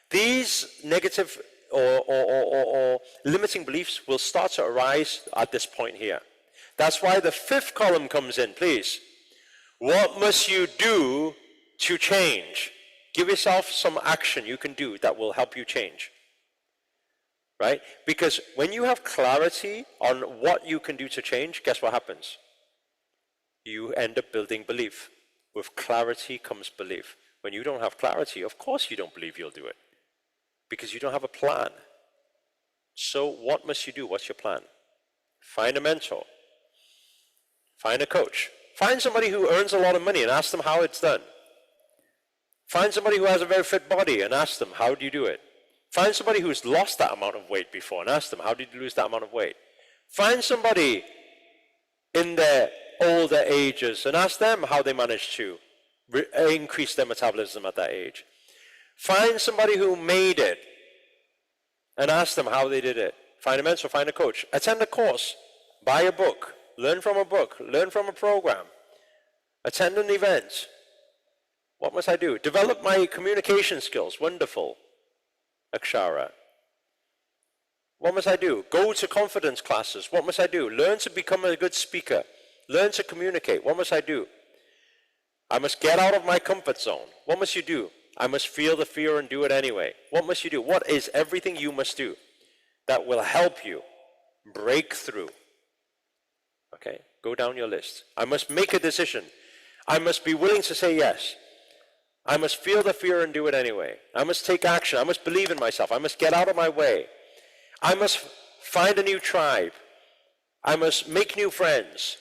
These negative or limiting beliefs will start to arise at this point here. That's why the fifth column comes in, please. What must you do to change? Give yourself some action you can do that will help you change. Right? Because when you have clarity on what you can do to change, guess what happens? You end up building belief. With clarity comes belief. When you don't have clarity, of course you don't believe you'll do it. Because you don't have a plan. So what must you do? What's your plan? Find a mentor. Find a coach. Find somebody who earns a lot of money and ask them how it's done. Find somebody who has a very fit body and ask them, how do you do it? Find somebody who's lost that amount of weight before and ask them, how did you lose that amount of weight? Find somebody in their older ages and ask them how they managed to increase their metabolism at that age. Find somebody who made it and ask them how they did it. Find a mentor, find a coach. Attend a course, buy a book, learn from a book, learn from a program. Attend an event. What must I do? Develop my communication skills. Wonderful. Akshara. What must I do? Go to confidence classes. What must I do? Learn to become a good speaker. Learn to communicate. What must I do? I must get out of my comfort zone. What must you do? I must feel the fear and do it anyway. What must you do? What is everything you must do that will help you break through? Okay, go down your list. I must make a decision. I must be willing to say yes. I must feel the fear and do it anyway. I must take action. I must believe in myself. I must get out of my way. I must find a new tribe. I must make new friends.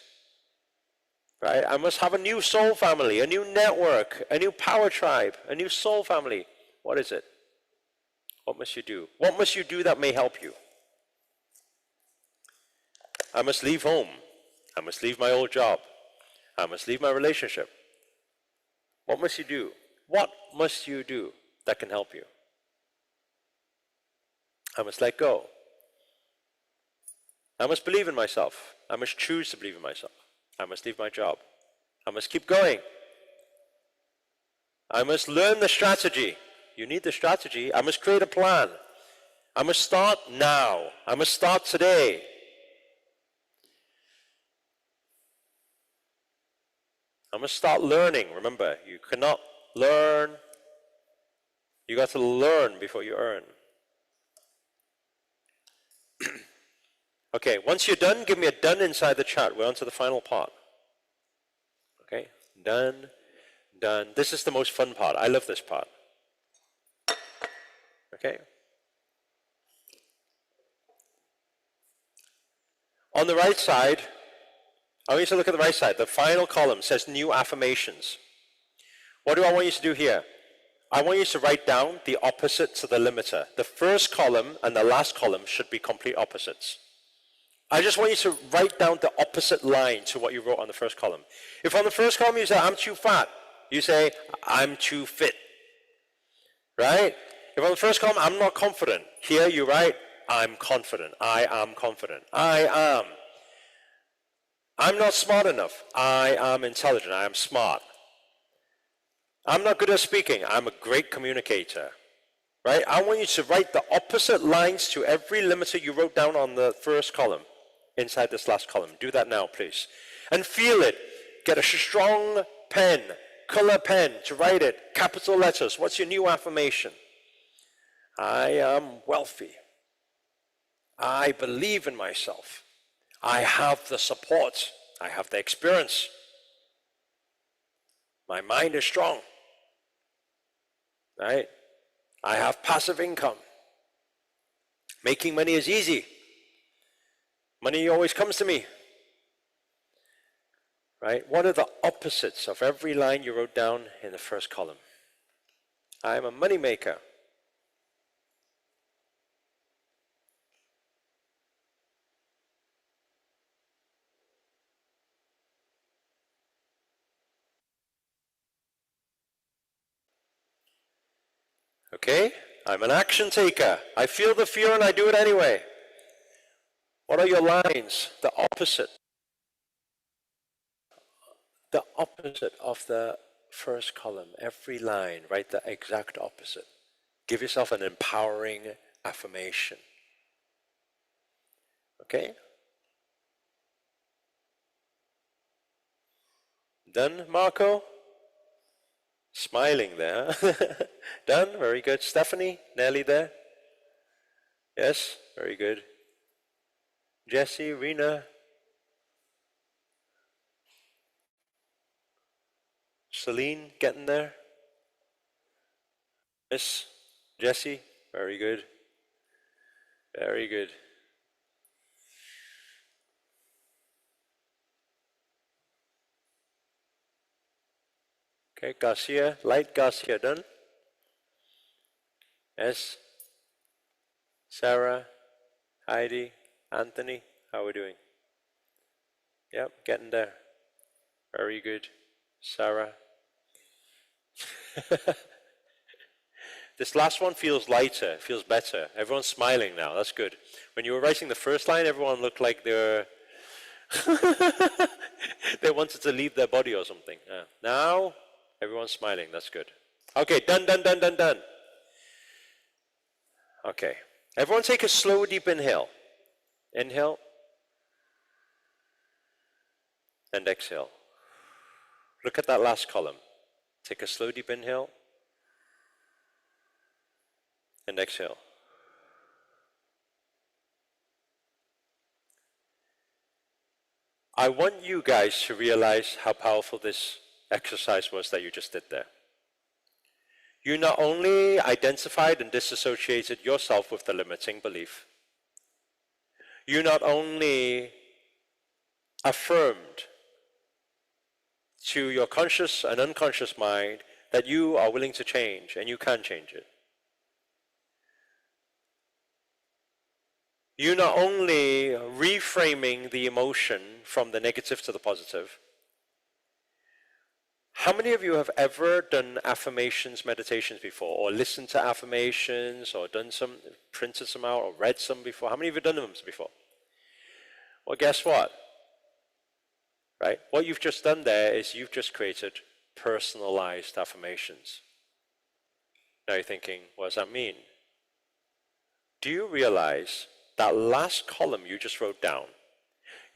Right? I must have a new soul family, a new network, a new power tribe, a new soul family. What is it? What must you do? What must you do that may help you? I must leave home. I must leave my old job. I must leave my relationship. What must you do? What must you do that can help you? I must let go. I must believe in myself. I must choose to believe in myself. I must leave my job. I must keep going. I must learn the strategy. You need the strategy. I must create a plan. I must start now. I must start today. I must start learning. Remember, you cannot learn You got to learn before you earn. Okay, once you're done, give me a done inside the chat. We're on to the final part. Okay, done, done. This is the most fun part. I love this part. Okay. On the right side, I want you to look at the right side. The final column says new affirmations. What do I want you to do here? I want you to write down the opposite to the limiter. The first column and the last column should be complete opposites. I just want you to write down the opposite line to what you wrote on the first column. If on the first column you say, I'm too fat, you say, I'm too fit. Right? If on the first column, I'm not confident, here you write, I'm confident. I am confident. I am. I'm not smart enough. I am intelligent. I am smart. I'm not good at speaking. I'm a great communicator. Right? I want you to write the opposite lines to every limiter you wrote down on the first column inside this last column. Do that now, please. And feel it. Get a strong pen, color pen to write it. Capital letters. What's your new affirmation? I am wealthy. I believe in myself. I have the support. I have the experience. My mind is strong. Right? I have passive income. Making money is easy. Money always comes to me. Right? What are the opposites of every line you wrote down in the first column? I am a money maker. Okay? I'm an action taker. I feel the fear and I do it anyway. What are your lines? The opposite. The opposite of the first column. Every line, write the exact opposite. Give yourself an empowering affirmation. Okay? Done, Marco? Smiling there. Done? Very good. Stephanie? Nelly there? Yes? Very good. Jesse? Rena? Celine? Getting there? Miss? Jesse? Very good. Very good. Okay, Garcia, Light Garcia, done? Yes? Sarah, Heidi, Anthony, how are we doing? Yep, getting there. Very good. Sarah. This last one feels lighter, feels better. Everyone's smiling now, that's good. When you were writing the first line, everyone looked like they were they wanted to leave their body or something. Now, everyone's smiling, that's good. Okay, done, done, done, done, done. Okay, everyone take a slow, deep inhale. Inhale. And exhale. Look at that last column. Take a slow, deep inhale. And exhale. I want you guys to realize how powerful this exercise was that you just did there. You not only identified and disassociated yourself with the limiting belief, you not only affirmed to your conscious and unconscious mind that you are willing to change and you can change it. You not only reframing the emotion from the negative to the positive. How many of you have ever done affirmations meditations before, or listened to affirmations, or done some, printed some out, or read some before? How many of you have done them before? Well, guess what? Right? What you've just done there is you've just created personalized affirmations. Now you're thinking, what does that mean? Do you realize that last column you just wrote down,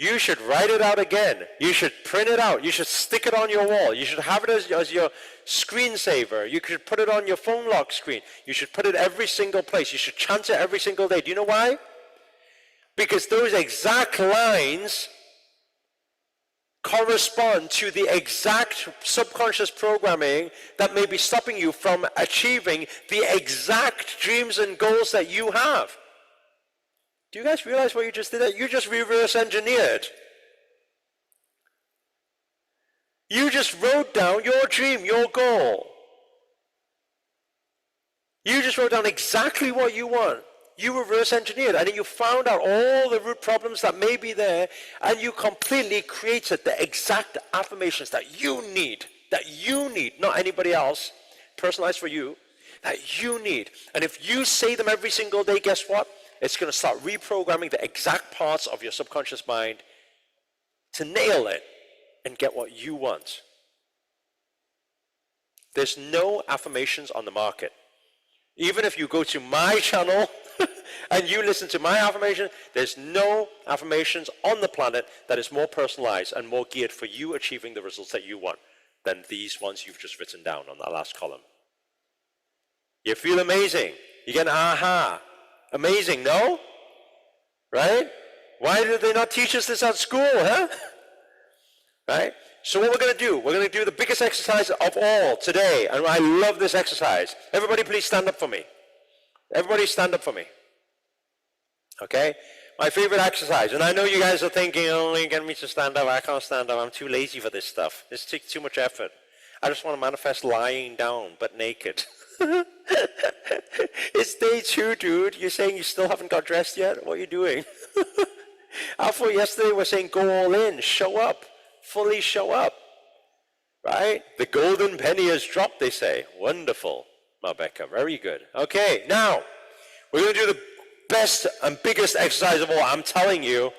You should write it out again. You should print it out. You should stick it on your wall. You should have it as your screensaver. You should put it on your phone lock screen. You should put it every single place. You should chant it every single day. Do you know why? Because those exact lines correspond to the exact subconscious programming that may be stopping you from achieving the exact dreams and goals that you have. Do you guys realize what you just did? You just reverse engineered. You just wrote down your dream, your goal. You just wrote down exactly what you want. You reverse engineered, and then you found out all the root problems that may be there, and you completely created the exact affirmations that you need, not anybody else, personalized for you, that you need. And if you say them every single day, guess what? It's going to start reprogramming the exact parts of your subconscious mind to nail it and get what you want. There's no affirmations on the market. Even if you go to my channel and you listen to my affirmation, there's no affirmations on the planet that is more personalized and more geared for you achieving the results that you want than these ones you've just written down on that last column. You feel amazing. You get an aha. Amazing, no? Right? Why did they not teach us this at school, huh? Right? So what we're going to do, we're going to do the biggest exercise of all today, and I love this exercise. Everybody please stand up for me. Everybody stand up for me. Okay? My favorite exercise, and I know you guys are thinking, oh, you get me to stand up. I can't stand up. I'm too lazy for this stuff. This takes too much effort. I just want to manifest lying down, but naked. It's day 2, dude. You're saying you still haven't got dressed yet? What are you doing? I thought yesterday we were saying go all in, show up, fully show up. Right? The golden penny has dropped, they say. Wonderful, Marbecca. Very good. Okay, now, we're going to do the best and biggest exercise of all. I'm telling you,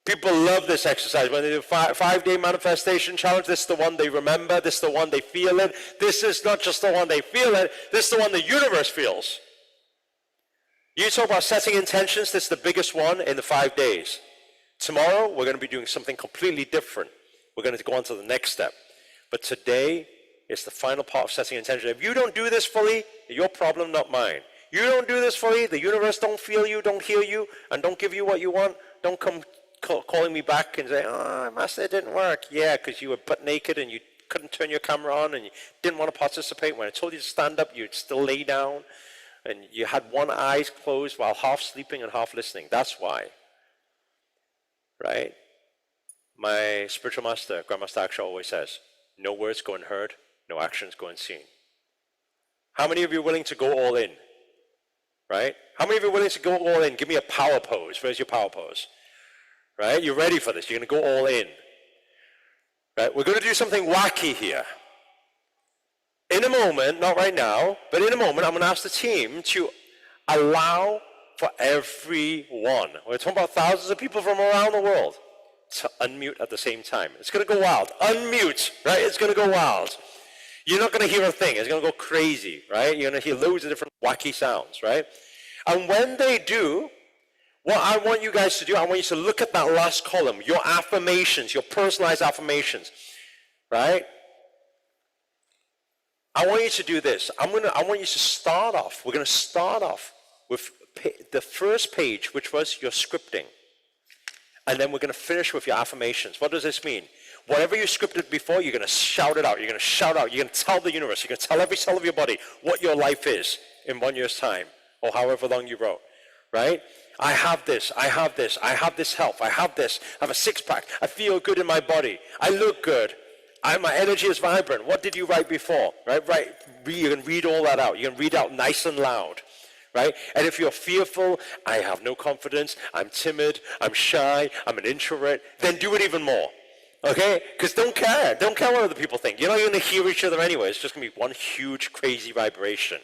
people love this exercise. When they do 5-day manifestation challenge, this is the one they remember. This is the one they feel it. This is not just the one they feel it. This is the one the universe feels. You talk about setting intentions. This is the biggest one in the 5 days. Tomorrow, we're going to be doing something completely different. We're going to go on to the next step. But today is the final part of setting intention. If you don't do this fully, your problem, not mine. You don't do this fully, the universe don't feel you, don't hear you, and don't give you what you want. Don't come calling me back and say, oh, Master, it didn't work. Yeah, because you were butt naked and you couldn't turn your camera on and you didn't want to participate. When I told you to stand up, you'd still lay down and you had one eye closed while half sleeping and half listening. That's why. Right? My spiritual master, Grandmaster Aksha, always says, no words go unheard, no actions go unseen. How many of you are willing to go all in? Right? How many of you are willing to go all in? Give me a power pose. Where's your power pose? Right? You're ready for this. You're going to go all in. Right? We're going to do something wacky here. In a moment, not right now, but in a moment, I'm going to ask the team to allow for everyone. We're talking about thousands of people from around the world to unmute at the same time. It's going to go wild. Unmute, right? It's going to go wild. You're not going to hear a thing. It's going to go crazy, right? You're going to hear loads of different wacky sounds, right? And when they do, what I want you guys to do, I want you to look at that last column, your affirmations, your personalized affirmations, right? I want you to do this. I want you to start off. We're going to start off with the first page, which was your scripting. And then we're going to finish with your affirmations. What does this mean? Whatever you scripted before, you're going to shout it out. You're going to shout out. You're going to tell the universe. You're going to tell every cell of your body what your life is in 1 year's time or however long you wrote, right? I have this. I have this. I have this health. I have this. I have a six-pack. I feel good in my body. I look good. My energy is vibrant. What did you write before, right? You can read all that out. You can read out nice and loud. Right? And if you're fearful, I have no confidence, I'm timid, I'm shy, I'm an introvert, then do it even more. Okay? Because don't care. Don't care what other people think. You're not going to hear each other anyway. It's just going to be one huge, crazy vibration.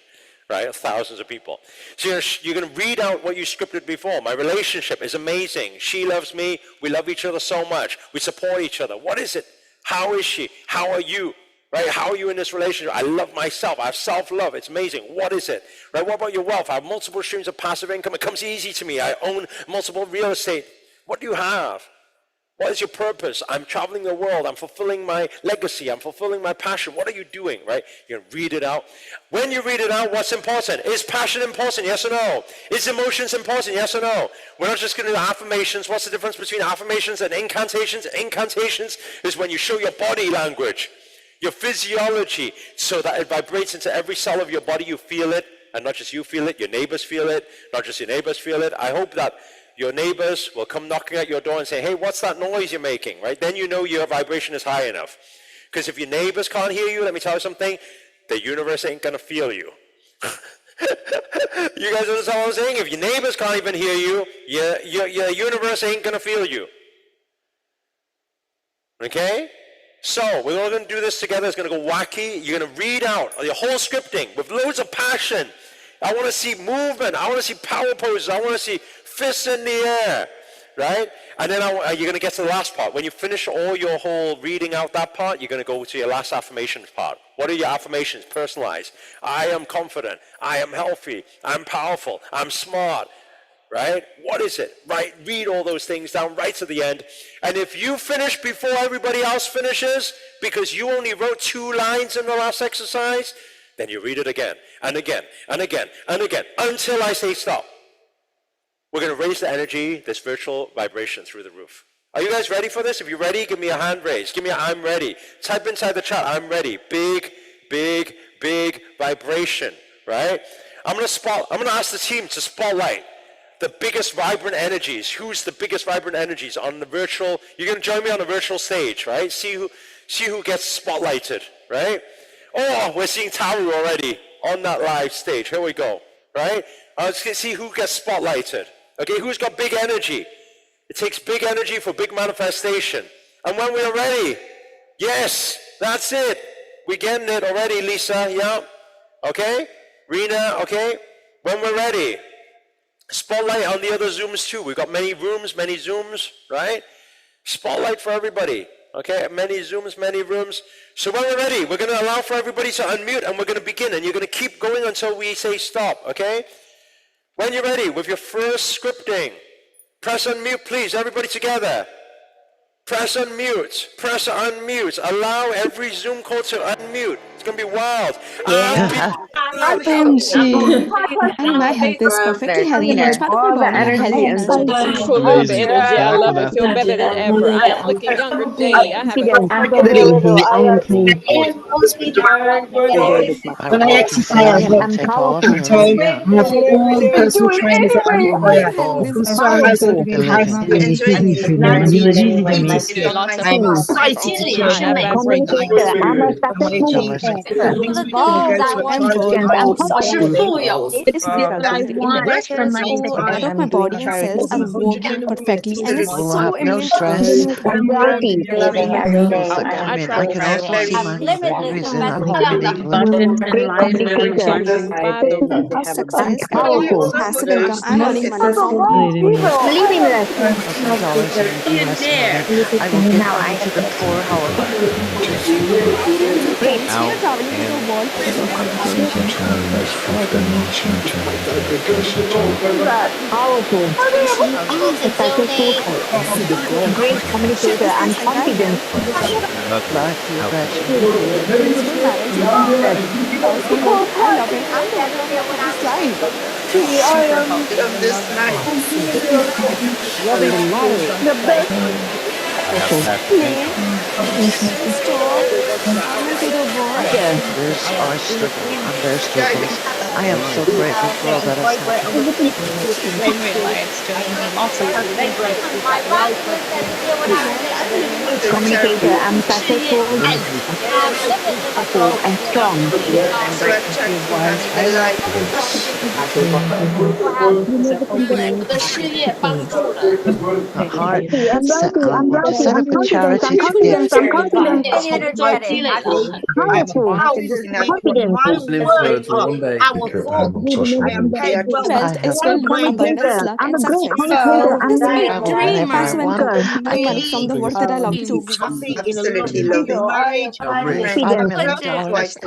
Right? Of thousands of people. So you're going to read out what you scripted before. My relationship is amazing. She loves me. We love each other so much. We support each other. What is it? How is she? How are you? Right? How are you in this relationship? I love myself. I have self-love. It's amazing. What is it? Right? What about your wealth? I have multiple streams of passive income. It comes easy to me. I own multiple real estate. What do you have? What is your purpose? I'm traveling the world. I'm fulfilling my legacy. I'm fulfilling my passion. What are you doing, right? You're going to read it out. When you read it out, what's important? Is passion important? Yes or no? Is emotions important? Yes or no? We're not just going to do affirmations. What's the difference between affirmations and incantations? Incantations is when you show your body language, your physiology, so that it vibrates into every cell of your body. You feel it, and not just you feel it, your neighbors feel it, not just your neighbors feel it. I hope that your neighbors will come knocking at your door and say, hey, what's that noise you're making, right? Then you know your vibration is high enough. Because if your neighbors can't hear you, let me tell you something, the universe ain't going to feel you. You guys understand what I'm saying? If your neighbors can't even hear you, your universe ain't going to feel you. Okay? So, we're all going to do this together. It's going to go wacky. You're going to read out your whole scripting with loads of passion. I want to see movement. I want to see power poses. I want to see fists in the air, right? And then you're going to get to the last part. When you finish all your whole reading out that part, you're going to go to your last affirmations part. What are your affirmations? Personalized. I am confident. I am healthy. I'm powerful. I'm smart. Right? What is it? Right? Read all those things down right to the end. And if you finish before everybody else finishes, because you only wrote 2 lines in the last exercise, then you read it again, and again, and again, and again, until I say stop. We're going to raise the energy, this virtual vibration through the roof. Are you guys ready for this? If you're ready, give me a hand raise. Give me a I'm ready. Type inside the chat, I'm ready. Big, big, big vibration, right? I'm going to ask the team to spotlight the biggest vibrant energies. Who's the biggest vibrant energies on the virtual? You're going to join me on the virtual stage, right? See who gets spotlighted, right? Oh, we're seeing Taru already on that live stage. Here we go, right? Let's see who gets spotlighted. Okay, who's got big energy? It takes big energy for big manifestation. And when we're ready, yes, that's it. We're getting it already, Lisa, yeah? Okay? Rena, okay? When we're ready, spotlight on the other Zooms too. We've got many rooms, many Zooms, right? Spotlight for everybody. Okay, many Zooms, many rooms. So when we're ready, we're going to allow for everybody to unmute and we're going to begin. And you're going to keep going until we say stop, okay? When you're ready with your first scripting, press unmute, please, everybody together. Press unmute, press unmute. Allow every Zoom call to unmute. It's going to be wild. OMG. I have this perfectly healthy each part of my body has energy. Full of energy. I love and feel better than ever. I am looking younger daily. I have When I exercise, I'm powerful. personal trainers that I'm This is so I powerful. lots of excited. I vibrate Communicator. I'm a successful Wow, I'm burned out. It is disgusting. In the areas out of my body and cells are working perfectly and it's so amazing. I'm worthy, living every day. I travel Abundance in life and Feeling of success, powerful. passive income. I'm earning money from Believing that. Now I have the poor, however. great. So you're traveling to the world. Powerful. I'm a successful great communicator. I'm confident. Peaceful balance in my life. Household. I love it. I'm the winner of this life. Loving life. Play. Stop. Travel to the world. Others are struggling on their struggles. I am so grateful for all that has happened. Communicator. I'm successful. Powerful and strong. The heart. I'm wealthy. I'm To wealthy. set I'm up a confident. charity I'm to confident. give. I'm confident. Powerful. Confident. Wealth is filled with abundance, luck, and success. Ultimate Travel dream, whenever I passive want. income, doing money from the work that I love to.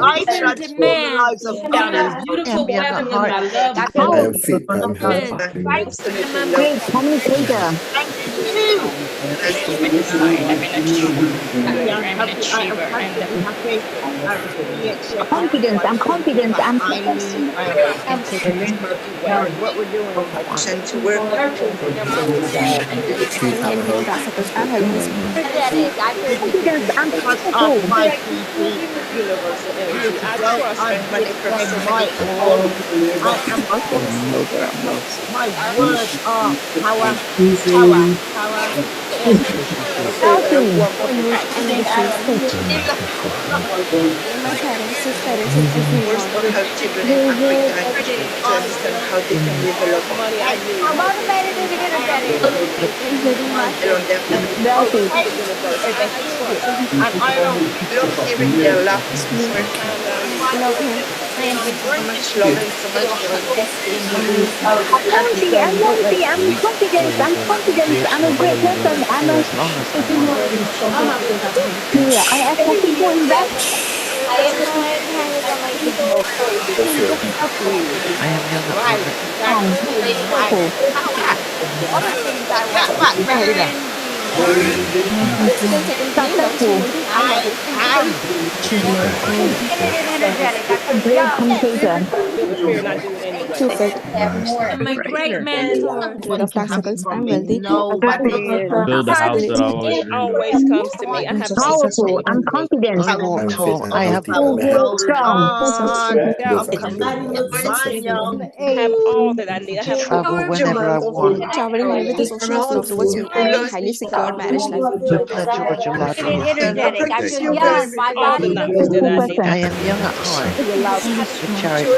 $5 daily. I am young at heart. Power, Confident. I'm a great communicator. I'm an achiever. I'm an achiever. I'm the Confidence, I'm confident. I'm Traveling in green grass circles. I'm healthy. confidence. I'm powerful. I trust and manifest. Healthy. In mood energy. My parents, his parents, and everyone. Including my Wealthy. me. I love him. I'm healthy. I'm wealthy. I'm confident. I'm confident. I'm a great person. I'm a As long as I'm working. yeah. I am successful investor. I am young at heart. Powerful. Still secondly, loves Successful. promoting. I love it. A great communicator. Too fit. I'm a great mentor. Rid of dark circles. I'm wealthy. Build a house that I Stability. always dreamed of. Always comes to me. I have Powerful. I'm confident. I walk tall. I have Strong. I have all that I need. I to have travel whenever I want. Traveling money with a social of love towards me and a highly secured marriage life. The Georgia lottery is here. all the knowledge that Good I need. person. I am young at heart. The chariot.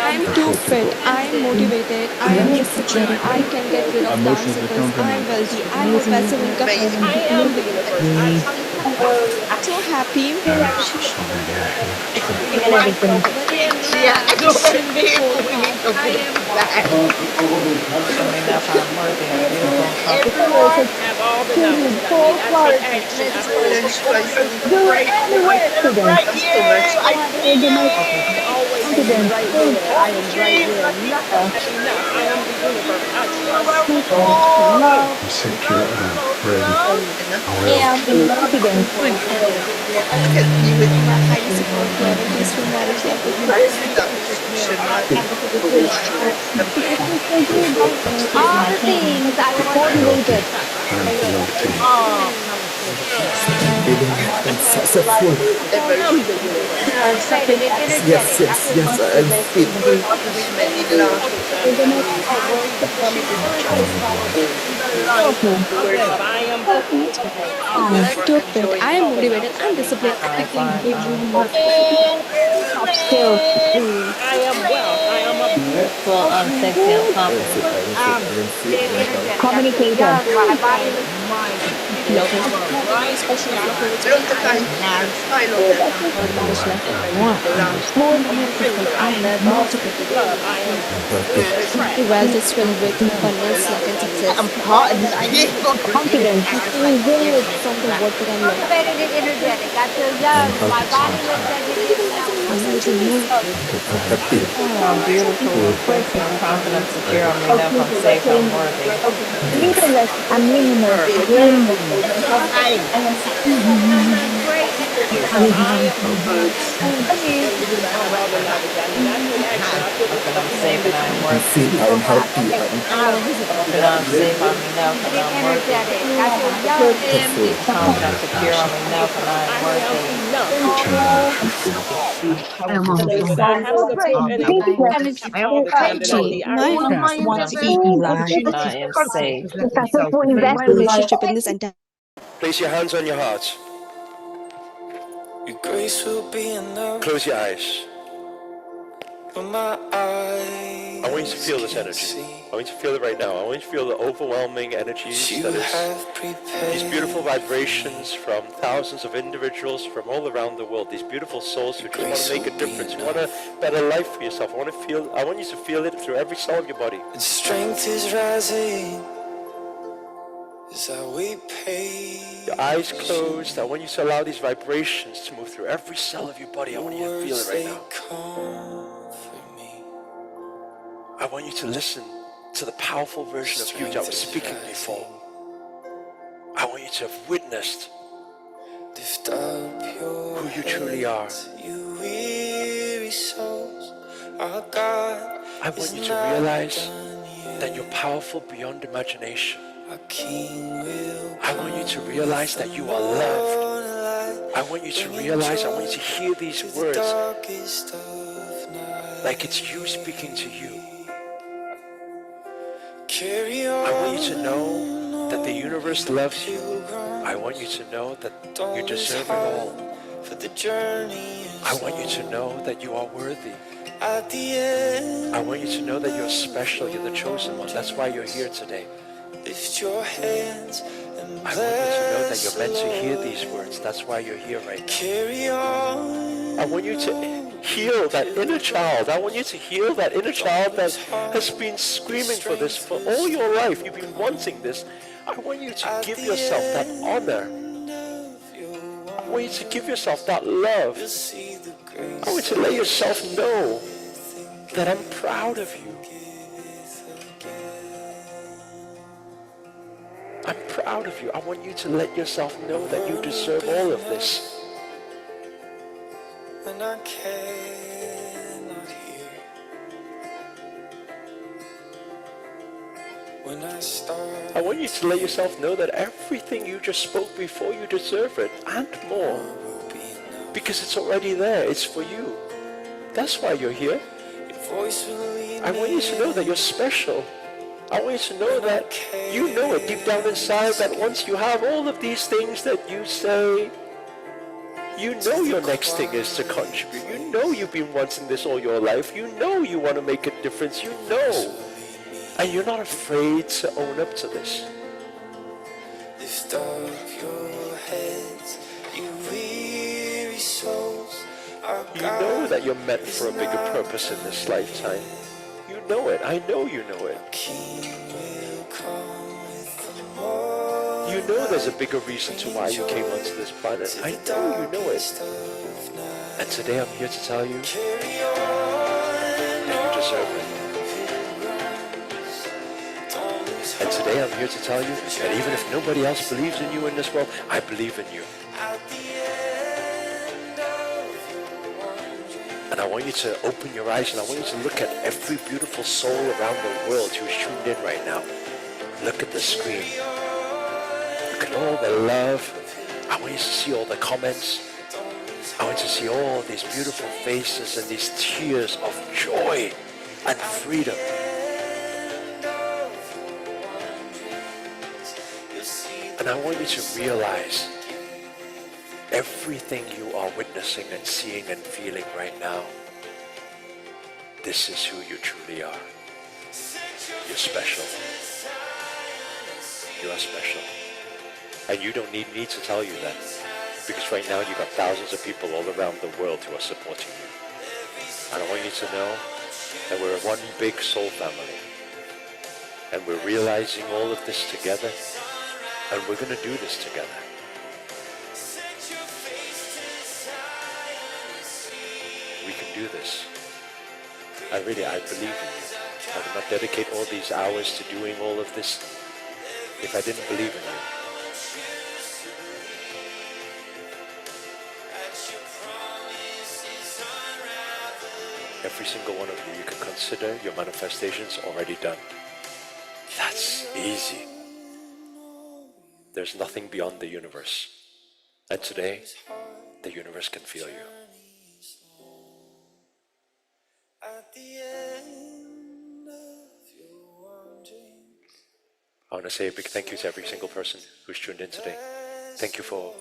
I'm too fit. I'm motivated. I am disciplined. I can get rid My of dark emotions that come circles. from I'm wealthy. I have passive income. I am the universe. So happy. Show me now if I'm worthy. I'm beautiful and confident. I have all the knowledge that I need. I take action. I Confident. always be Confident. enough. I am the universe. I trust. Confident. I have highly secured, clear, and peaceful marriage life with him. Motivated. Powerful. I am Calm. Too fit. I am motivated. I'm disciplined. Soft skills. I am wealth. I am Communicator. Having a special of love towards me. I am marriage life. Smooth. I am multiple. love. I am The wealth is filled with abundance, luck, and success. Confident. From the work that I love. I'm beautiful, reflecting, I'm confident, I'm secure, I'm enough, I'm safe, I'm worthy. Limitless. I'm limitless. all the knowledge I need. I take action. I put the Confident, stuff I'm in safe, and motion. I'm worthy. Confident, I'm safe, I'm enough, and I'm worthy. Confident, I'm secure, I'm enough, and I am worthy. Enough. I'm powerful. I have support and encouragement all the time that I G. need. I My recognize want enough. to eat. I am safe. Successful My investor. relationship in this entire Place your hands on your hearts. Your grace will be enough Close your eyes. for my eyes. I I want you to feel this energy. I want you to feel it right now. I want you to feel the overwhelming energies You that have is prepared. these beautiful vibrations from thousands of individuals from all around the world. These beautiful souls who just want to make a difference. You want a better life for yourself. I want you to feel it through every cell of your body. And strength is rising as I wait patiently. Your eyes closed. I want you to allow these vibrations to move through every cell of your body. I want you to feel it right now. Comfort me. I want you to listen to the powerful version of you that was speaking before. I want you to have witnessed Lift up your who you truly are. heads, you weary souls. Our God I want is you to not realize done yet. that you're powerful beyond imagination. Our King will I want you to realize that you are loved. I want you to realize, I want you to hear these words darkest of night. like it's you speaking to you. Carry on. I want you to know that the universe loves you. I want you to know that you deserve it all. For the journey is I want you to know that you are worthy. at the end. I want you to know that you're special, you're the chosen one. That's why you're here today. Lift your hands and I want you to know that you're meant to hear these words. That's why you're here right now. carry on. I want you to heal that inner child. I want you to heal that inner child that has been screaming for this for all your life. You've been wanting this. I want you to give yourself that honor. I want you to give yourself that love. I want you to let yourself know that I'm proud of you. I'm proud of you. I want you to let yourself know that you deserve all of this. And I cannot hear when I start. I want you to let yourself know that everything you just spoke before, you deserve it and more. Because it's already there. It's for you. That's why you're here. Your voice will lead I want you to know that you're special. I want you to know that you know it deep down inside that once you have all of these things that you say, you know your next thing is to contribute. You know you've been wanting this all your life. You know you want to make a difference. You know. And you're not afraid to own up to this. Lift up your heads, you weary souls. Our You God know that you're meant for a bigger purpose in this lifetime. You know it. I know you know it. King will come with the morning. You know there's a bigger reason to why you came onto this planet. I know you know it. And today I'm here to tell you Carry on. that you deserve it. Don't lose And today I'm here to tell you that even if nobody else believes in you in this world, I believe in you. at the end of your wandering. And I want you to open your eyes and I want you to look at every beautiful soul around the world who is tuned in right now. Look at the screen. Look at all the love. I want you to see all the comments. I want you to see all these beautiful faces and these tears of joy and freedom. And I want you to realize everything you are witnessing and seeing and feeling right now. This is who you truly are. You're special. You are special. And you don't need me to tell you that. Because right now you've got thousands of people all around the world who are supporting you. And I want you to know that we're one big soul family. And we're realizing all of this together. And we're going to do this together. We can do this. I believe in you. I would not dedicate all these hours to doing all of this if I didn't believe in you. Every single one of you can consider your manifestations already done. That's easy. There's nothing beyond the universe. And today, the universe can feel you. At the end of your wandering. I want to say a big thank you to every single person who's tuned in today. Thank you for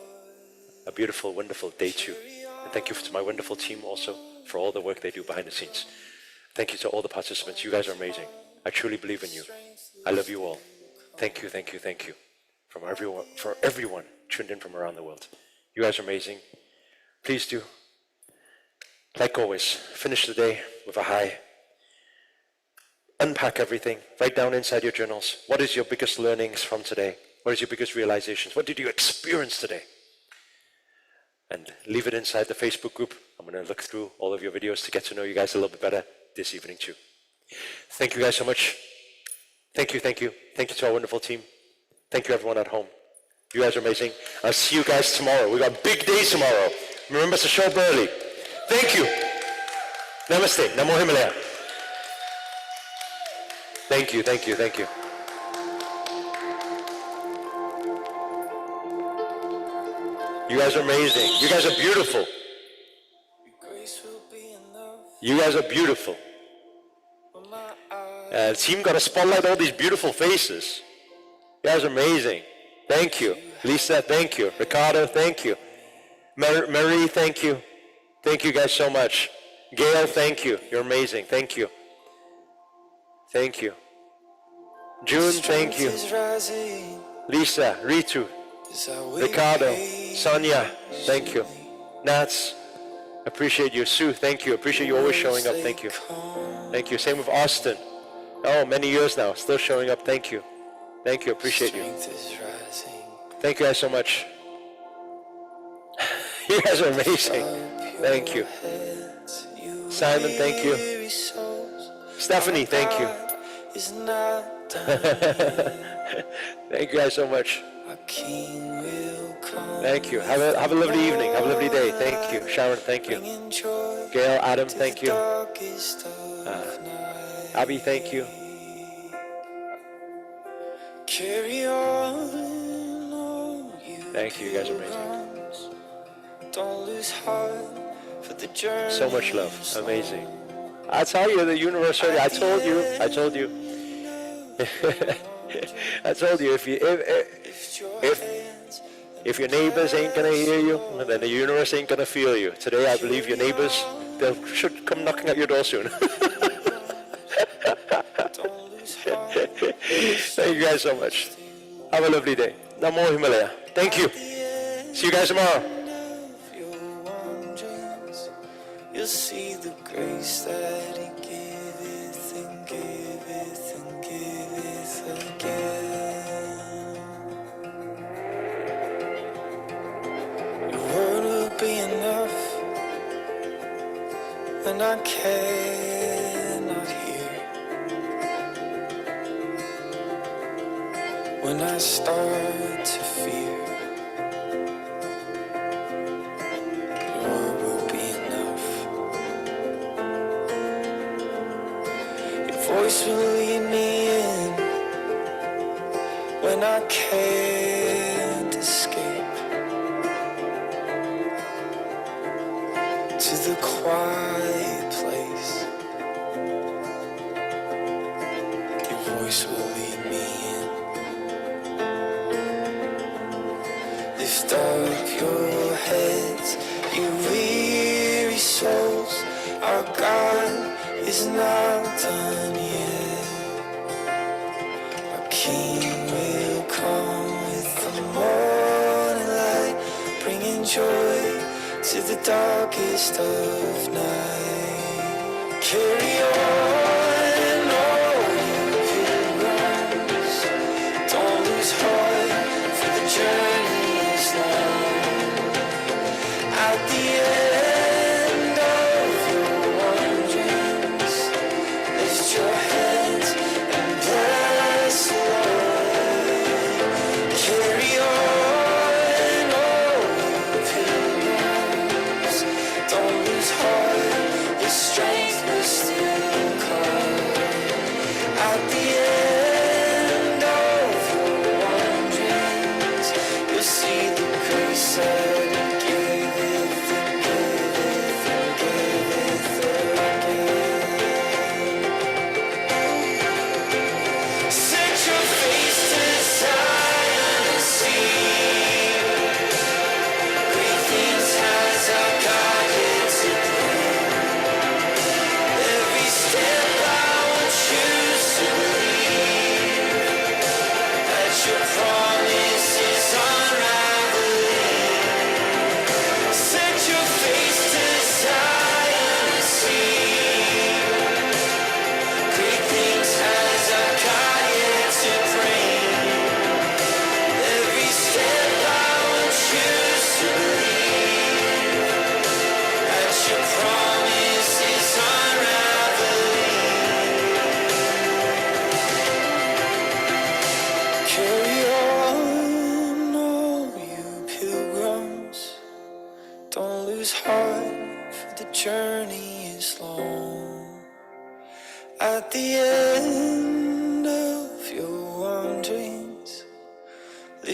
a beautiful, wonderful day too. And thank you to my wonderful team also for all the work they do behind the scenes. Thank you to all the participants. You guys are amazing. I truly believe in you. I love you all. Thank you, thank you, thank you. For everyone tuned in from around the world. You guys are amazing. Please do, like always, finish the day with a high. Unpack everything. Write down inside your journals. What is your biggest learnings from today? What is your biggest realizations? What did you experience today? And leave it inside the Facebook group. I'm going to look through all of your videos to get to know you guys a little bit better this evening too. Thank you guys so much. Thank you, thank you. Thank you to our wonderful team. Thank you everyone at home. You guys are amazing. I'll see you guys tomorrow. We got big days tomorrow. Remember to show up early. Thank you. Namaste. Namo Himalaya. Thank you, thank you, thank you. You guys are amazing. You guys are beautiful. You guys are beautiful. Team got to spotlight all these beautiful faces. You guys are amazing. Thank you. Lisa, thank you. Ricardo, thank you. Marie, thank you. Thank you guys so much. Gail, thank you. You're amazing. Thank you. Thank you. June, thank you. Lisa, Ritu, Ricardo, Sonia, thank you. Nats, appreciate you. Sue, thank you. Appreciate you always showing up. Thank you. Thank you. Same with Austin. Oh, many years now. Still showing up. Thank you. Thank you. Appreciate you. Thank you guys so much. You guys are amazing. Thank you. Simon, thank you. Stephanie, thank you. Thank you guys so much. Thank you. Have a lovely evening. Have a lovely day. Thank you. Sharon, thank you. Gail, Adam, thank you. Abby, thank you. Thank you. You guys are amazing. Don't lose heart for the journey. So much love. Amazing. I tell you, the universe already. I told you. I told you. I told you. If your neighbors ain't gonna hear you, then the universe ain't gonna feel you. Today, I believe your neighbors should come knocking at your door soon. Thank you guys so much. Have a lovely day. Namo Himalaya. Thank you. See you guys tomorrow. You'll see the grace that He giveth and giveth and giveth again. Your word will be enough when I cannot hear. When I start to fear. Voice will lead me in when I can't escape to the quiet place. Your voice will lead me in. Lift up your heads, you weary souls. Our God is not done yet. Our King will come with the morning light, bringing joy to the darkest of night. Carry on, all you pilgrims. Don't lose heart, for the journey is long. At the end of your wanderings, lift your hands and bless the Lord. Carry on, all you pilgrims. Don't lose heart, your strength will still come. At the end of your wanderings, you'll see the grace that He giveth and giveth and giveth again. Set your face to Zion and see great things has our God yet to bring. Every step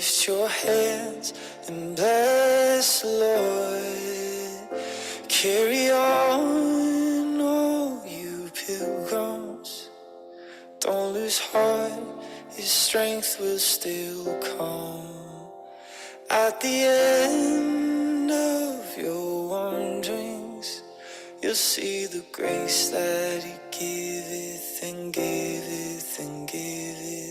Lift your hands and bless the Lord. Carry on, all you pilgrims. Don't lose heart, His strength will still come. At the end of your wanderings, you'll see the grace that He giveth and giveth and giveth.